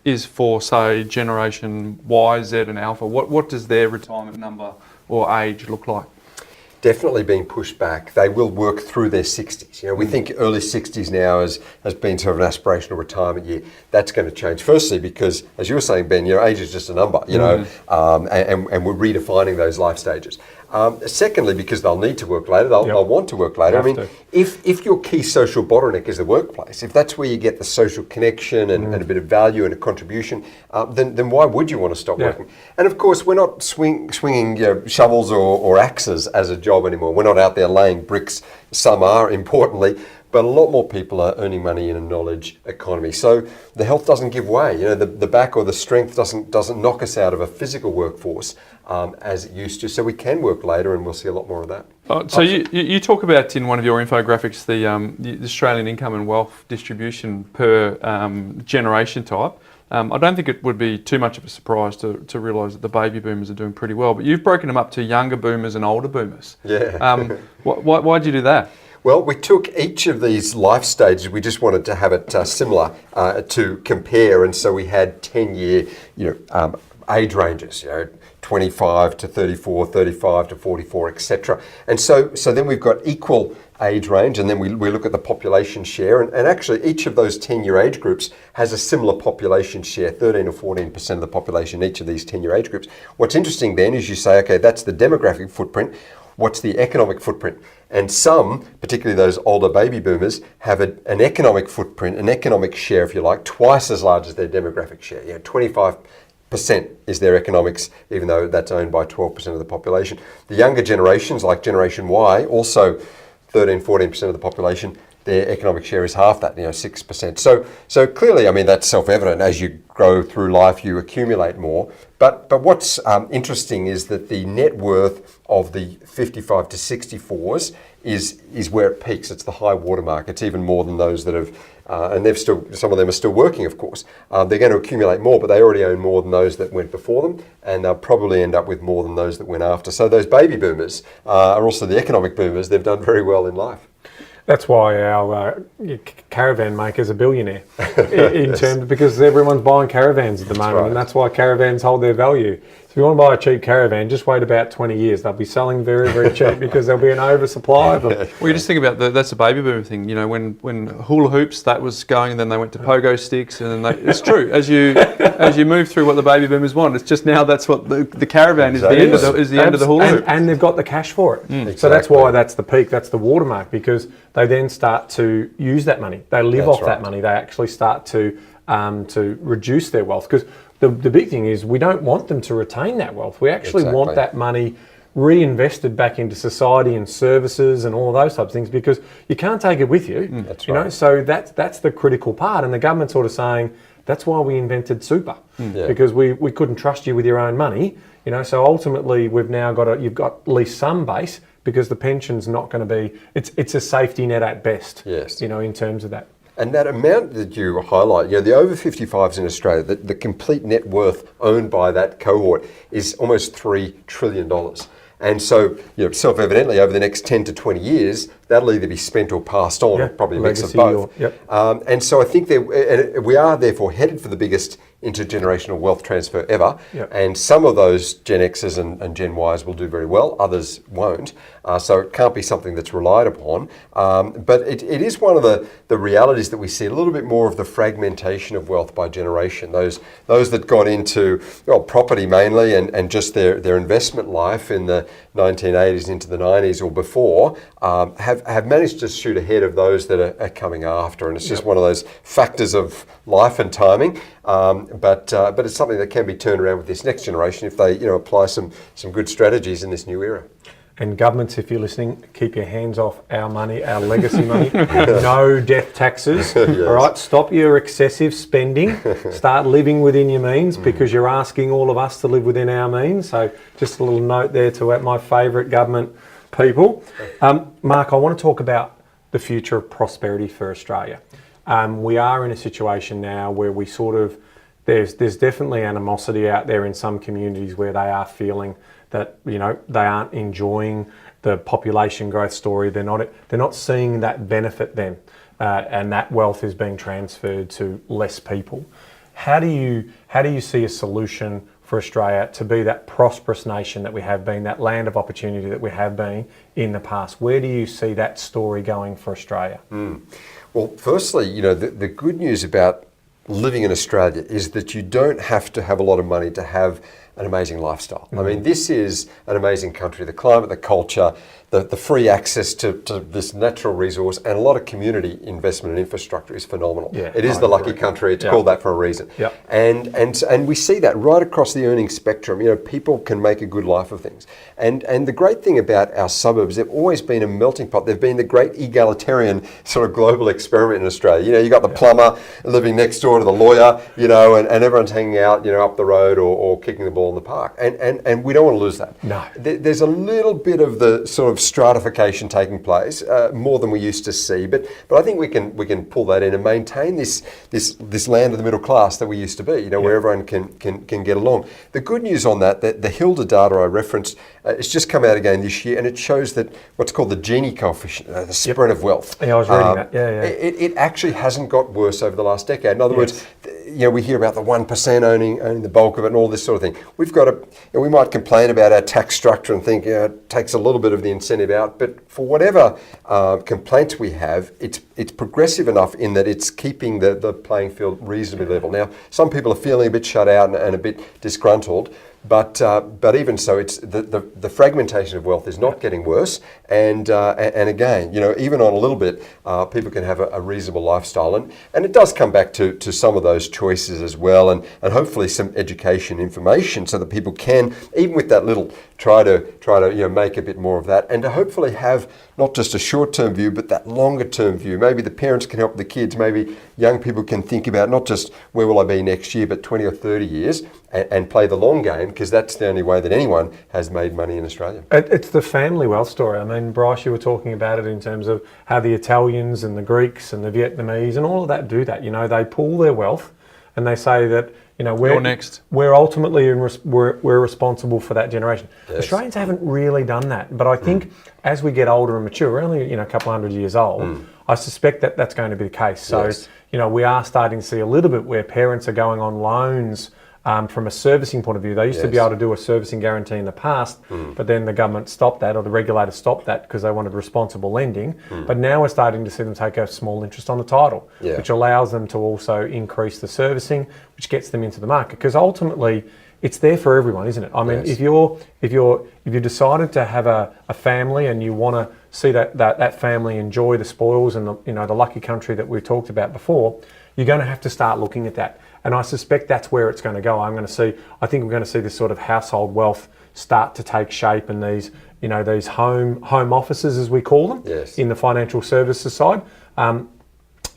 is for, say, Generation Y, Z, and Alpha? What does their retirement number or age look like? Definitely being pushed back. They will work through their 60s. You know, we think early 60s now has been sort of an aspirational retirement year. That's going to change. Firstly, because as you were saying, Ben, age is just a number. And we're redefining those life stages. Secondly, because they'll need to work later, they'll want to work later. I mean, if your key social bottleneck is the workplace, if that's where you get the social connection and a bit of value and a contribution, then why would you want to stop working? And of course, we're not swinging shovels or axes as a job anymore. We're not out there laying bricks. Some are, importantly. But a lot more people are earning money in a knowledge economy. So the health doesn't give way. The back or the strength doesn't knock us out of a physical workforce as it used to. So we can work later, and we'll see a lot more of that. So you talk about in one of your infographics the Australian income and wealth distribution per generation type. I don't think it would be too much of a surprise to realise that the baby boomers are doing pretty well. But you've broken them up to younger boomers and older boomers. Yeah. Why'd you do that? Well, we took each of these life stages. We just wanted to have it similar to compare, and so we had 10-year, age ranges. 25 to 34, 35 to 44, etc. And so then we've got equal age range, and then we look at the population share, and actually each of those 10-year age groups has a similar population share, 13 or 14% of the population, each of these 10-year age groups. What's interesting then is you say, okay, that's the demographic footprint. What's the economic footprint? And some, particularly those older baby boomers, have an economic footprint, an economic share, if you like, twice as large as their demographic share. 25% is their economics, even though that's owned by 12% of the population. The younger generations, like Generation Y, also 13, 14% of the population, their economic share is half that, 6%. So clearly, that's self-evident. As you grow through life, you accumulate more. But what's interesting is that the net worth of the 55 to 64s is where it peaks. It's the high watermark. It's even more than those that have, and some of them are still working, of course. They're going to accumulate more, but they already own more than those that went before them, and they'll probably end up with more than those that went after. So those baby boomers are also the economic boomers. They've done very well in life. That's why our caravan maker's a billionaire in terms, because everyone's buying caravans at the moment, and that's why caravans hold their value. So if you want to buy a cheap caravan, just wait about 20 years. They'll be selling very, very cheap because there'll be an oversupply of them. Well, you just think about that's a baby boomer thing. When hula hoops, that was going, and then they went to pogo sticks, and then it's true. As you move through what the baby boomers want, it's just now that's what the caravan is. The end of the hula hoop, and they've got the cash for it. Exactly. So that's why that's the peak. That's the watermark, because they then start to use that money. They live off that money. They actually start to reduce their wealth, because the big thing is we don't want them to retain that wealth. We actually want that money reinvested back into society and services and all of those types of things, because you can't take it with you. That's right. So that's the critical part, and the government's sort of saying that's why we invented super, because we couldn't trust you with your own money. So ultimately you've got at least some base, because the pension's not going to be, it's a safety net at best. Yes. In terms of that. And that amount that you highlight, the over 55s in Australia, the complete net worth owned by that cohort is almost $3 trillion. And so, self-evidently, over the next 10 to 20 years, that'll either be spent or passed on, probably a mix of both. And so I think we are therefore headed for the biggest intergenerational wealth transfer ever. And some of those Gen X's and Gen Y's will do very well, others won't. So it can't be something that's relied upon. But it is one of the realities that we see, a little bit more of the fragmentation of wealth by generation. Those that got into property mainly and just their investment life in the 1980s into the 90s or before have managed to shoot ahead of those that are coming after. And it's just one of those factors of life and timing. But it's something that can be turned around with this next generation if they apply some good strategies in this new era. And governments, if you're listening, keep your hands off our money, our legacy money. No death taxes. Yes. All right, stop your excessive spending. Start living within your means, because you're asking all of us to live within our means. So just a little note there to my favourite government people. Mark, I want to talk about the future of prosperity for Australia. We are in a situation now where we there's definitely animosity out there in some communities where they are feeling that they aren't enjoying the population growth story. They're not seeing that benefit then, and that wealth is being transferred to less people. How do you see a solution for Australia to be that prosperous nation that we have been, that land of opportunity that we have been in the past? Where do you see that story going for Australia? Well, firstly, the good news about living in Australia is that you don't have to have a lot of money to have an amazing lifestyle. I mean, this is an amazing country. The climate, the culture, the free access to this natural resource, and a lot of community investment in infrastructure is phenomenal. Yeah, it is the lucky country. It's called that for a reason. Yeah. And we see that right across the earnings spectrum. People can make a good life of things. And the great thing about our suburbs, they've always been a melting pot. They've been the great egalitarian sort of global experiment in Australia. You got the plumber living next door to the lawyer, and everyone's hanging out, up the road or kicking the ball in the park. And we don't want to lose that. No. There's a little bit of the sort of stratification taking place, more than we used to see, but I think we can pull that in and maintain this land of the middle class that we used to be, where everyone can get along. The good news on that the Hilda data I referenced, it's just come out again this year, and it shows that what's called the Gini coefficient, the spread of wealth. Yeah, I was reading that. It actually hasn't got worse over the last decade. In other words, we hear about the 1% owning the bulk of it and all this sort of thing. We've got we might complain about our tax structure and think it takes a little bit of the incentive out, but for whatever complaints we have, it's progressive enough in that it's keeping the playing field reasonably level. Now, some people are feeling a bit shut out and a bit disgruntled, but even so, it's the fragmentation of wealth is not getting worse, and again, even on a little bit, people can have a reasonable lifestyle, and it does come back to some of those choices as well, and hopefully some education, information, so that people can, even with that little, try to make a bit more of that, and to hopefully have not just a short-term view, but that longer-term view. Maybe the parents can help the kids. Maybe young people can think about not just where will I be next year, but 20 or 30 years, and play the long game, because that's the only way that anyone has made money in Australia. It's the family wealth story. I mean, Bryce, you were talking about it in terms of how the Italians and the Greeks and the Vietnamese and all of that do that. They pool their wealth and they say that, we're ultimately we're responsible for that generation. Yes. Australians haven't really done that, but I think as we get older and mature, we're only a couple hundred years old. I suspect that that's going to be the case. So yes. We are starting to see a little bit where parents are going on loans. From a servicing point of view, they used to be able to do a servicing guarantee in the past, but then the government stopped that, or the regulator stopped that, because they wanted responsible lending. But now we're starting to see them take a small interest on the title, which allows them to also increase the servicing, which gets them into the market. Because ultimately, it's there for everyone, isn't it? I mean, if you decided to have a family and you want to see that family enjoy the spoils and the lucky country that we've talked about before, you're going to have to start looking at that. And I suspect that's where it's going to go. I think we're going to see this sort of household wealth start to take shape, and these home offices, as we call them, in the financial services side.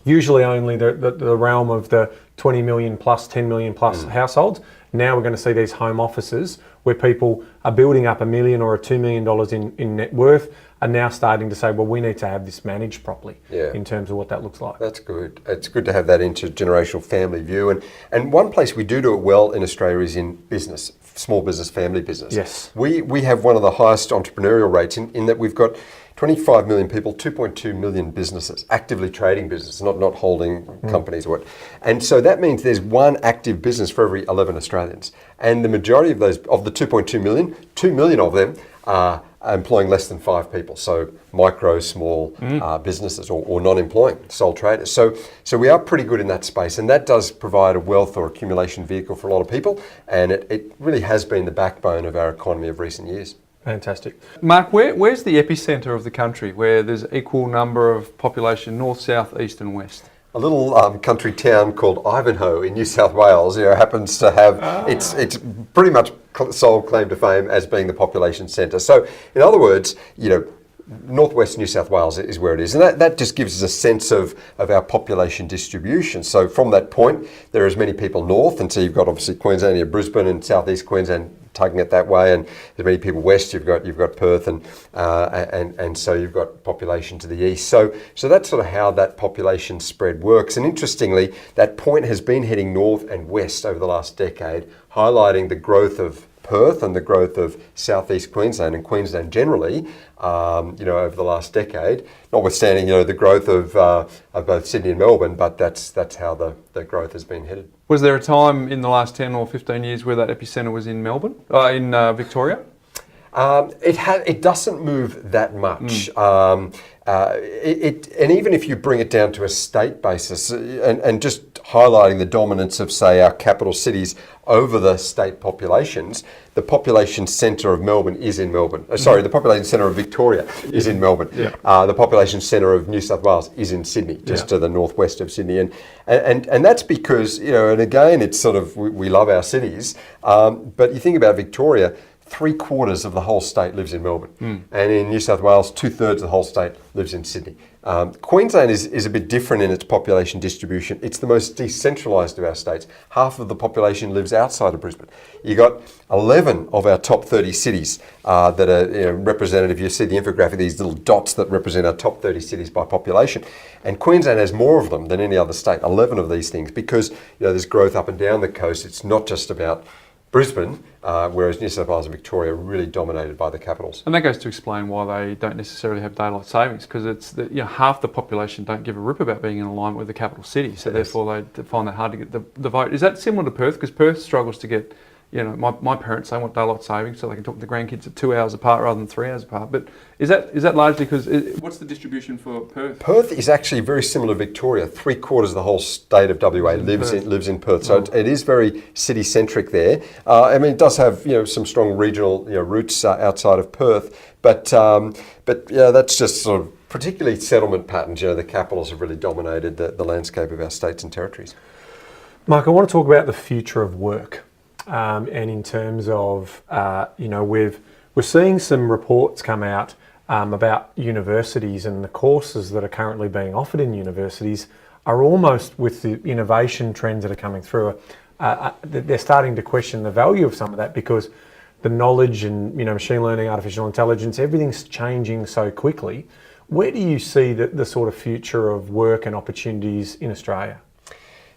Usually only the realm of the 20 million plus, 10 million plus households. Now we're going to see these home offices where people are building up $1 million or $2 million in net worth, are now starting to say, well, we need to have this managed properly in terms of what that looks like. That's good. It's good to have that intergenerational family view. And one place we do it well in Australia is in business, small business, family business. Yes. We have one of the highest entrepreneurial rates in that we've got 25 million people, 2.2 million businesses, actively trading businesses, not holding companies or what. And so that means there's one active business for every 11 Australians. And the majority of those, of the 2.2 million, 2 million of them are employing less than 5 people. So micro, small businesses or non-employing, sole traders. So we are pretty good in that space. And that does provide a wealth or accumulation vehicle for a lot of people. And it really has been the backbone of our economy of recent years. Fantastic. Mark, where's the epicentre of the country where there's equal number of population, north, south, east and west? a little country town called Ivanhoe in New South Wales, happens to have it's pretty much sole claim to fame as being the population centre. So, in other words, northwest New South Wales is where it is, and that just gives us a sense of our population distribution. So from that point, there are as many people north, and so you've got obviously Queensland, Brisbane and southeast Queensland tugging it that way, and as many people west, you've got Perth, and so you've got population to the east. So that's sort of how that population spread works. And interestingly, that point has been heading north and west over the last decade, highlighting the growth of Perth and the growth of southeast Queensland and Queensland generally, over the last decade, notwithstanding, the growth of both Sydney and Melbourne, but that's how the growth has been headed. Was there a time in the last 10 or 15 years where that epicentre was in Melbourne, in Victoria? It doesn't move that much. And even if you bring it down to a state basis, and just highlighting the dominance of, say, our capital cities over the state populations, the population centre of Melbourne is in Melbourne. The population centre of Victoria is in Melbourne. Yeah. The population centre of New South Wales is in Sydney, just to the northwest of Sydney. And that's because, and again, it's sort of, we love our cities, but you think about Victoria, 3/4 of the whole state lives in Melbourne. And in New South Wales, 2/3 of the whole state lives in Sydney. Queensland is a bit different in its population distribution. It's the most decentralised of our states. Half of the population lives outside of Brisbane. You got 11 of our top 30 cities that are representative. You see the infographic, these little dots that represent our top 30 cities by population. And Queensland has more of them than any other state, 11 of these things, because there's growth up and down the coast. It's not just about Brisbane, whereas New South Wales and Victoria are really dominated by the capitals. And that goes to explain why they don't necessarily have daylight savings, because it's half the population don't give a rip about being in alignment with the capital city, so therefore they find that hard to get the vote. Is that similar to Perth? Because Perth struggles to get, my parents, they want daylight savings so they can talk to the grandkids at 2 hours apart rather than 3 hours apart. But is that largely because, what's the distribution for Perth? Perth is actually very similar to Victoria. 3/4 of the whole state of WA lives in Perth. So it is very city-centric there. It does have, some strong regional, roots outside of Perth. But that's just sort of particularly settlement patterns. The capitals have really dominated the landscape of our states and territories. Mark, I want to talk about the future of work. And in terms of, we're seeing some reports come out about universities, and the courses that are currently being offered in universities are almost, with the innovation trends that are coming through, they're starting to question the value of some of that, because the knowledge and machine learning, artificial intelligence, everything's changing so quickly. Where do you see the sort of future of work and opportunities in Australia?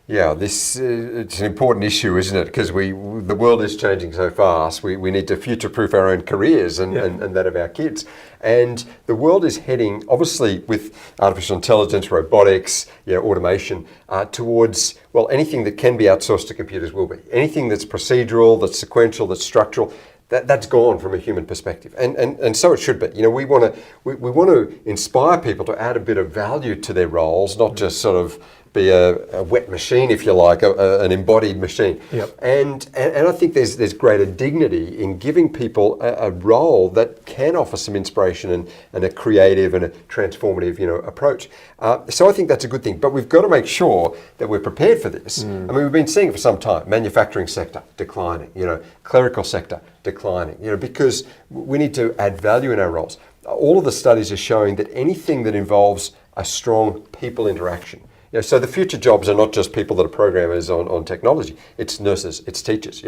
Yeah, it's an important issue, isn't it? Because the world is changing so fast. We need to future-proof our own careers and that of our kids. And the world is heading, obviously, with artificial intelligence, robotics, automation, towards, anything that can be outsourced to computers will be. Anything that's procedural, that's sequential, that's structural, that's gone from a human perspective, and so it should be. We want to inspire people to add a bit of value to their roles, not just sort of be a wet machine, if you like, an embodied machine. Yep. And I think there's greater dignity in giving people a role that can offer some inspiration and a creative and a transformative, approach. So I think that's a good thing. But we've got to make sure that we're prepared for this. We've been seeing it for some time. Manufacturing sector declining, clerical sector declining, because we need to add value in our roles. All of the studies are showing that anything that involves a strong people interaction. So the future jobs are not just people that are programmers on technology. It's nurses, it's teachers,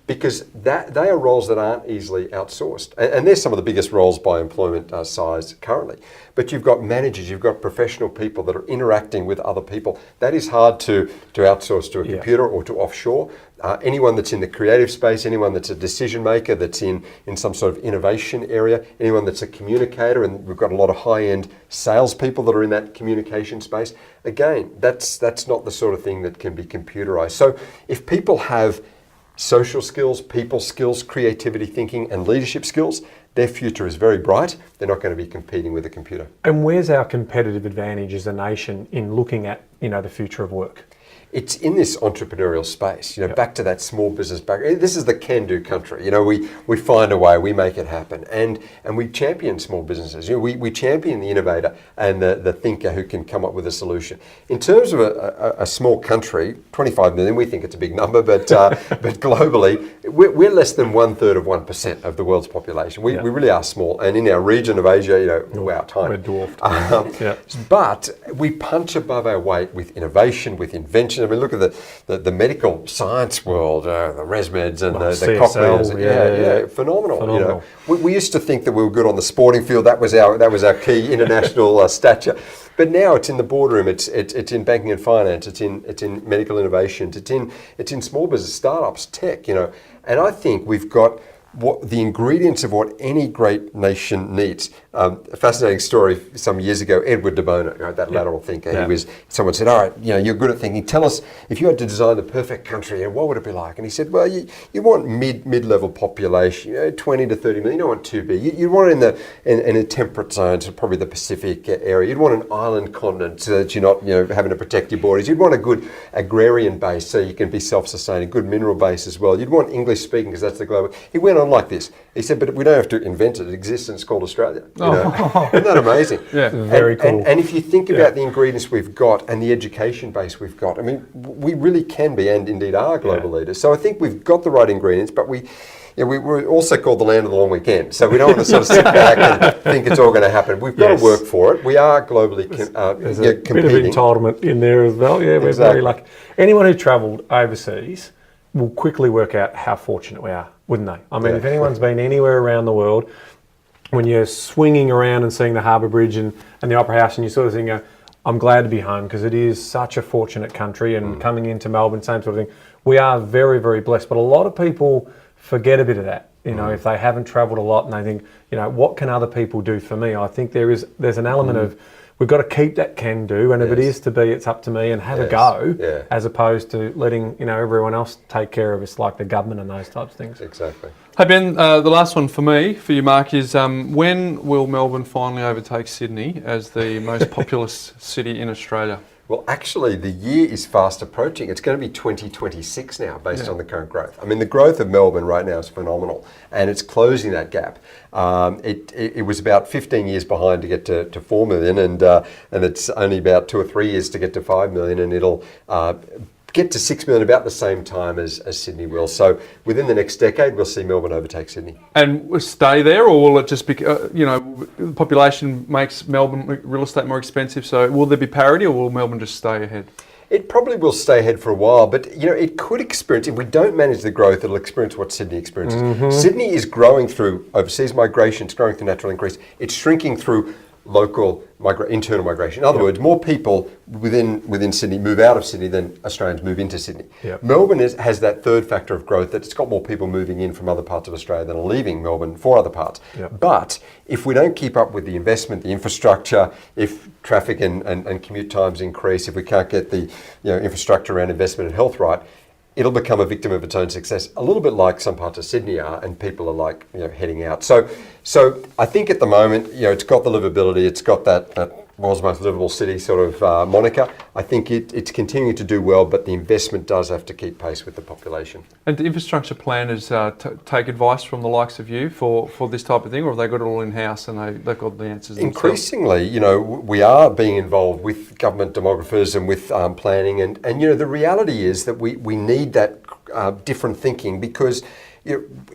because they are roles that aren't easily outsourced. And they're some of the biggest roles by employment size currently. But you've got managers, you've got professional people that are interacting with other people. That is hard to outsource to a computer or to offshore. Anyone that's in the creative space, anyone that's a decision maker, that's in some sort of innovation area, anyone that's a communicator, and we've got a lot of high-end salespeople that are in that communication space. Again, that's not the sort of thing that can be computerized. So if people have social skills, people skills, creativity thinking, and leadership skills, their future is very bright. They're not going to be competing with a computer. And where's our competitive advantage as a nation in looking at, the future of work? it's in this entrepreneurial space, back to that small business back. This is the can-do country. We find a way, we make it happen, and we champion small businesses. We champion the innovator and the thinker who can come up with a solution. In terms of a small country, 25 million, we think it's a big number, but globally, we're less than 1/3 of 1% of the world's population. We really are small, and in our region of Asia, we're tiny. We're dwarfed. But we punch above our weight with innovation, with invention. I mean, look at the medical science world, the ResMeds and the cochlears. Phenomenal. We used to think that we were good on the sporting field. That was our key international stature. But now it's in the boardroom. It's in banking and finance. It's in medical innovations. It's in small business, startups, tech. And I think we've got the ingredients of what any great nation needs. A fascinating story some years ago, Edward de Bono, that lateral thinker. Someone said, all right, you're good at thinking. Tell us, if you had to design the perfect country, what would it be like? And he said, well, you want mid-level population, 20 to 30 million. You don't want too big. You'd want it in a temperate zone, so probably the Pacific area. You'd want an island continent so that you're not having to protect your borders. You'd want a good agrarian base so you can be self-sustaining, good mineral base as well. You'd want English speaking because that's the global. He went on like this. He said, but we don't have to invent it. It exists and it's called Australia. Isn't that amazing? Very cool. And if you think about the ingredients we've got and the education base we've got, I mean, we really can be and indeed are global leaders. So I think we've got the right ingredients, but we're also called the land of the long weekend. So we don't want to sort of sit back and think it's all going to happen. We've got to work for it. We are globally There's a bit of entitlement in there as well. Yeah, we're very lucky. Anyone who travelled overseas will quickly work out how fortunate we are, wouldn't they? I mean, if anyone's been anywhere around the world, when you're swinging around and seeing the Harbour Bridge and the Opera House, and you sort of think, I'm glad to be home, because it is such a fortunate country, and coming into Melbourne, same sort of thing. We are very, very blessed, but a lot of people forget a bit of that. If they haven't travelled a lot and they think, what can other people do for me? I think there's an element of, we've got to keep that can do, and if it is to be, it's up to me, and have a go, as opposed to letting everyone else take care of us, like the government and those types of things. Exactly. Hey Ben, the last one for you, Mark, is when will Melbourne finally overtake Sydney as the most populous city in Australia? Well, actually, the year is fast approaching. It's going to be 2026 now, based on the current growth. I mean, the growth of Melbourne right now is phenomenal, and it's closing that gap. It was about 15 years behind to get to 4 million, and it's only about 2 or 3 years to get to 5 million, and it'll get to 6 million about the same time as Sydney will. So within the next decade, we'll see Melbourne overtake Sydney. And will stay there, or will it just be, the population makes Melbourne real estate more expensive, so will there be parity, or will Melbourne just stay ahead? It probably will stay ahead for a while, but it could experience, if we don't manage the growth, it'll experience what Sydney experiences. Sydney is growing through overseas migration, it's growing through natural increase, it's shrinking through local internal migration. In other words, more people within Sydney move out of Sydney than Australians move into Sydney. Melbourne has that third factor of growth, that it's got more people moving in from other parts of Australia than are leaving Melbourne for other parts. But if we don't keep up with the investment, the infrastructure, if traffic and commute times increase, if we can't get the infrastructure around investment and health right, it'll become a victim of its own success, a little bit like some parts of Sydney are, and people are like heading out. So I think at the moment, it's got the livability, it's got that world's most livable city sort of moniker. I think it's continuing to do well, but the investment does have to keep pace with the population. And do infrastructure planners take advice from the likes of you for this type of thing, or have they got it all in-house and they've got the answers themselves? Increasingly, we are being involved with government demographers and with planning, and the reality is that we need that different thinking, because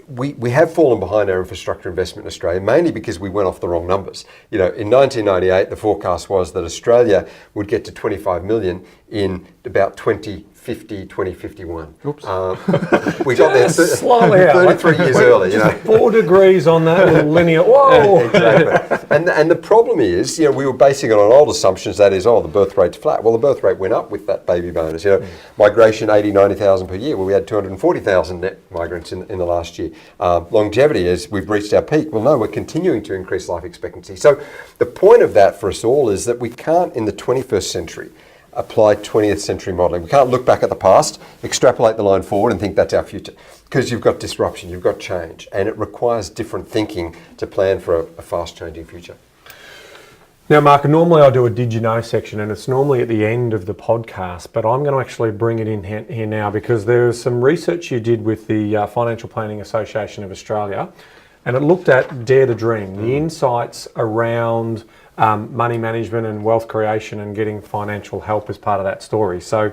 we have fallen behind our infrastructure investment in Australia, mainly because we went off the wrong numbers. In 1998, the forecast was that Australia would get to 25 million in about 2050, 2051. Oops. We got there slightly 33 years early. 4 degrees on that little linear. Whoa! Exactly. And the problem is, we were basing it on old assumptions. That is, the birth rate's flat. Well, the birth rate went up with that baby bonus. Migration 80, 90,000 per year. Well, we had 240,000 net migrants in the last year. Longevity, as we've reached our peak. Well, no, we're continuing to increase life expectancy. So the point of that for us all is that we can't, in the 21st century, apply 20th century modelling. We can't look back at the past, extrapolate the line forward and think that's our future. Because you've got disruption, you've got change, and it requires different thinking to plan for a fast changing future. Now, Mark, normally I do a Did You Know section, and it's normally at the end of the podcast, but I'm going to actually bring it in here now because there's some research you did with the Financial Planning Association of Australia, and it looked at Dare to Dream, the insights around money management and wealth creation and getting financial help as part of that story. So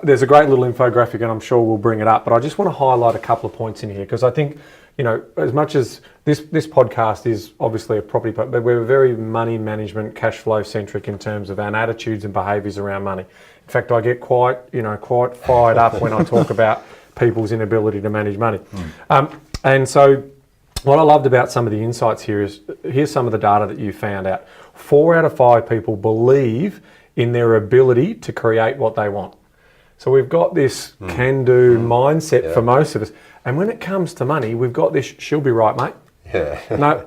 there's a great little infographic, and I'm sure we'll bring it up, but I just want to highlight a couple of points in here because I think, you know, as much as this podcast is obviously a property, but we're very money management, cash flow centric in terms of our attitudes and behaviours around money. In fact, I get quite fired up when I talk about people's inability to manage money. And so what I loved about some of the insights here is, here's some of the data that you found out. 4 out of 5 people believe in their ability to create what they want. So we've got this can-do mindset for most of us. And when it comes to money, we've got this, she'll be right, mate. Yeah. No,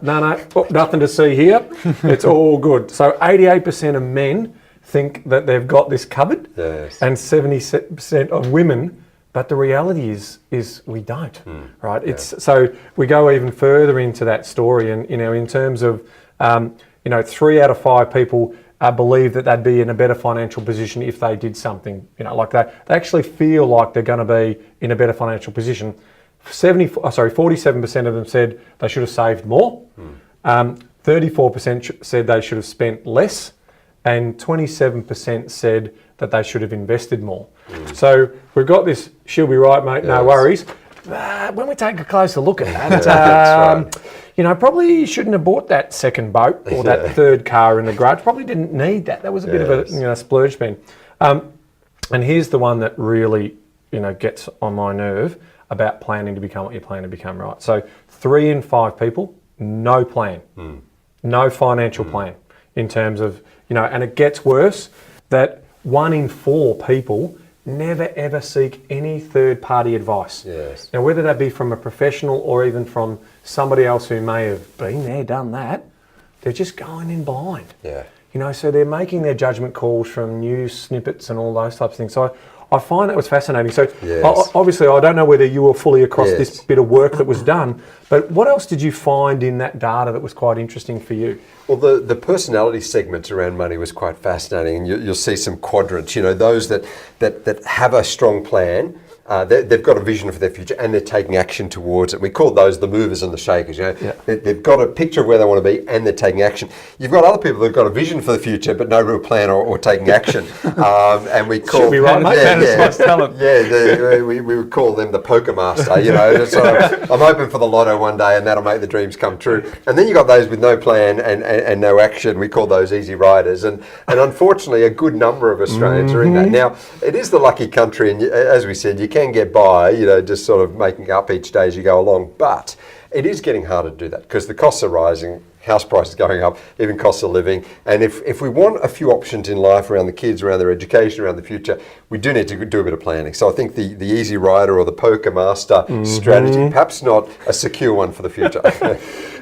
oh, nothing to see here. It's all good. So 88% of men think that they've got this covered, and 70% of women, but the reality is we don't, right? It's so we go even further into that story, and in terms of 3 out of 5 people believe that they'd be in a better financial position if they did something, like that. They actually feel like they're going to be in a better financial position. 47% of them said they should have saved more. 34% said they should have spent less, and 27% said that they should have invested more. So we've got this, she'll be right, mate, no worries. When we take a closer look at that, probably shouldn't have bought that second boat or that third car in the garage. Probably didn't need that. That was a bit of a splurge spend. And here's the one that really gets on my nerve about planning to become what you plan to become, right? So 3 in 5 people, no plan, no financial plan in terms of, and it gets worse that 1 in 4 people never ever seek any third party advice. Yes. Now, whether that be from a professional or even from somebody else who may have been there, done that, they're just going in blind. Yeah. So they're making their judgment calls from news snippets and all those types of things. So I find that was fascinating. So obviously, I don't know whether you were fully across this bit of work that was done, but what else did you find in that data that was quite interesting for you? Well, the personality segment around money was quite fascinating, and you'll see some quadrants. Those that have a strong plan, they've got a vision for their future and they're taking action towards it. We call those the movers and the shakers. They've got a picture of where they want to be and they're taking action. You've got other people that've got a vision for the future but no real plan or taking action. And we call should be right, mate. We would call them the poker master. So I'm hoping for the lotto one day and that'll make the dreams come true. And then you got those with no plan and no action. We call those easy riders. And unfortunately, a good number of Australians are in that. Now, it is the lucky country, and as we said, you can get by, just sort of making up each day as you go along. But it is getting harder to do that because the costs are rising, house prices going up, even costs of living. And if we want a few options in life around the kids, around their education, around the future, we do need to do a bit of planning. So I think the easy rider or the poker master strategy, perhaps not a secure one for the future.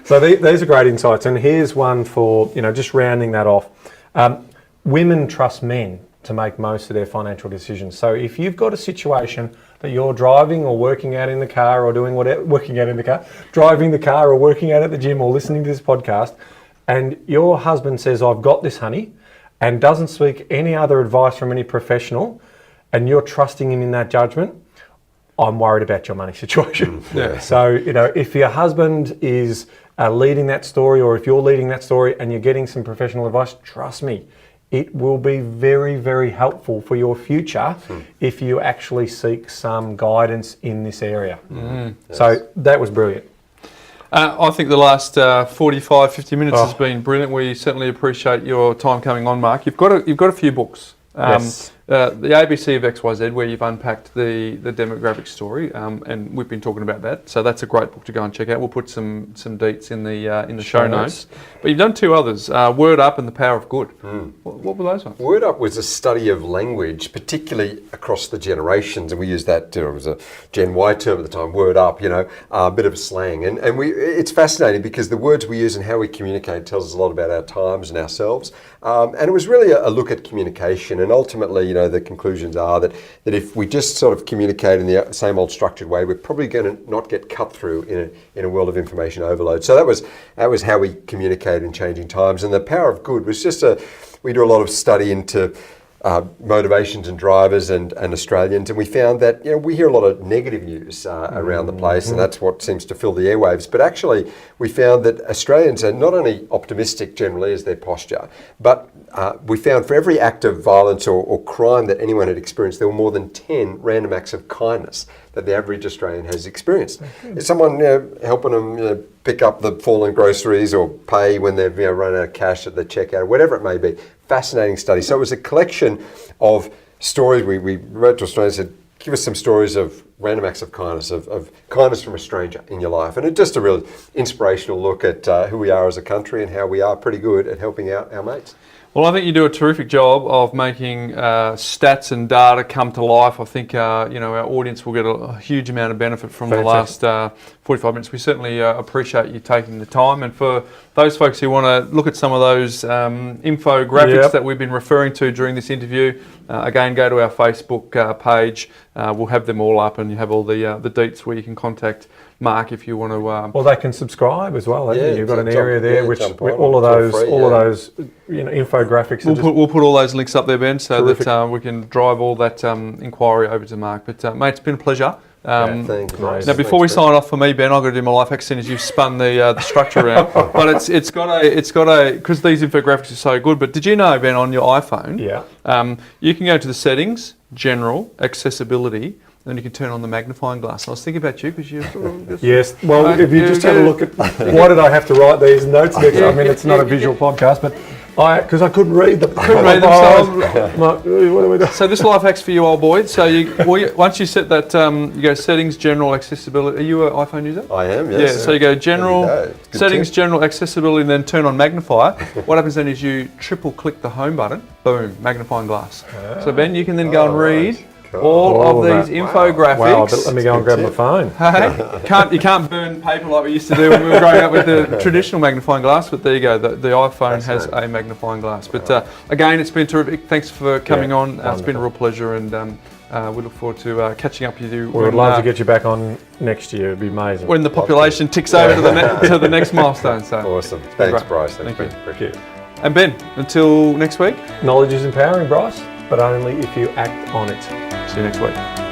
So these are great insights. And here's one for, just rounding that off. Women trust men to make most of their financial decisions. So if you've got a situation that you're driving or working out in the car or doing whatever, driving the car or working out at the gym or listening to this podcast, and your husband says, I've got this, honey, and doesn't seek any other advice from any professional, and you're trusting him in that judgment, I'm worried about your money situation. So, if your husband is leading that story, or if you're leading that story and you're getting some professional advice, trust me, it will be very, very helpful for your future if you actually seek some guidance in this area. So that was brilliant. I think the last 45, 50 minutes has been brilliant. We certainly appreciate your time coming on, Mark. You've got a few books. The ABC of XYZ, where you've unpacked the demographic story, and we've been talking about that. So that's a great book to go and check out. We'll put some deets in the show notes. But you've done 2 others, Word Up and The Power of Good. What were those ones? Word Up was a study of language, particularly across the generations, and we used that. It was a Gen Y term at the time. Word Up, a bit of a slang, and it's fascinating because the words we use and how we communicate tells us a lot about our times and ourselves. And it was really a look at communication, and ultimately, the conclusions are that if we just sort of communicate in the same old structured way, we're probably going to not get cut through in a world of information overload. So that was how we communicate in changing times. And the power of good was just we do a lot of study into motivations and drivers and Australians, and we found that we hear a lot of negative news around the place, and that's what seems to fill the airwaves. But actually, we found that Australians are not only optimistic generally as their posture, but we found for every act of violence or crime that anyone had experienced, there were more than 10 random acts of kindness that the average Australian has experienced. Is someone helping them pick up the fallen groceries or pay when they've run out of cash at the checkout, or whatever it may be. Fascinating study. So it was a collection of stories. We wrote to Australians and said, give us some stories of random acts of kindness, of kindness from a stranger in your life. And it's just a really inspirational look at who we are as a country and how we are pretty good at helping out our mates. Well, I think you do a terrific job of making stats and data come to life. I think our audience will get a huge amount of benefit from the last 45 minutes. We certainly appreciate you taking the time. And for those folks who want to look at some of those infographics that we've been referring to during this interview, again, go to our Facebook page. We'll have them all up, and you have all the deets where you can contact Mark if you want to. Well, they can subscribe as well. You've got an area there which all of those infographics. We'll put all those links up there, Ben, so that we can drive all that inquiry over to Mark. But mate, it's been a pleasure. Thanks. Now, before we sign off for me, Ben, I've got to do my life hack soon as you've spun the structure around. But it's got a because these infographics are so good. But did you know, Ben, on your iPhone, you can go to the settings, general, accessibility, and then you can turn on the magnifying glass. I was thinking about you because you. Yes. Well, if you just have a look at why did I have to write these notes next? I mean, it's not a visual podcast, but. Because I couldn't read them. So this life hack's for you, old boy. So once you set that, you go settings, general, accessibility. Are you an iPhone user? I am, yes. Yeah, so you go general, settings, general, accessibility, and then turn on magnifier. What happens then is you triple click the home button, boom, magnifying glass. So Ben, you can then go and read all of these infographics. Wow, let me go and grab my phone. Hey, you can't burn paper like we used to do when we were growing up with the traditional magnifying glass, but there you go, the iPhone has a magnifying glass. But again, it's been terrific. Thanks for coming on. It's been a real pleasure, and we look forward to catching up with you. We would love to get you back on next year. It'd be amazing. When the population ticks over to the next milestone. So. Awesome. Thanks, Bryce. Thank you. And Ben, until next week. Knowledge is empowering, Bryce, but only if you act on it. See you next week.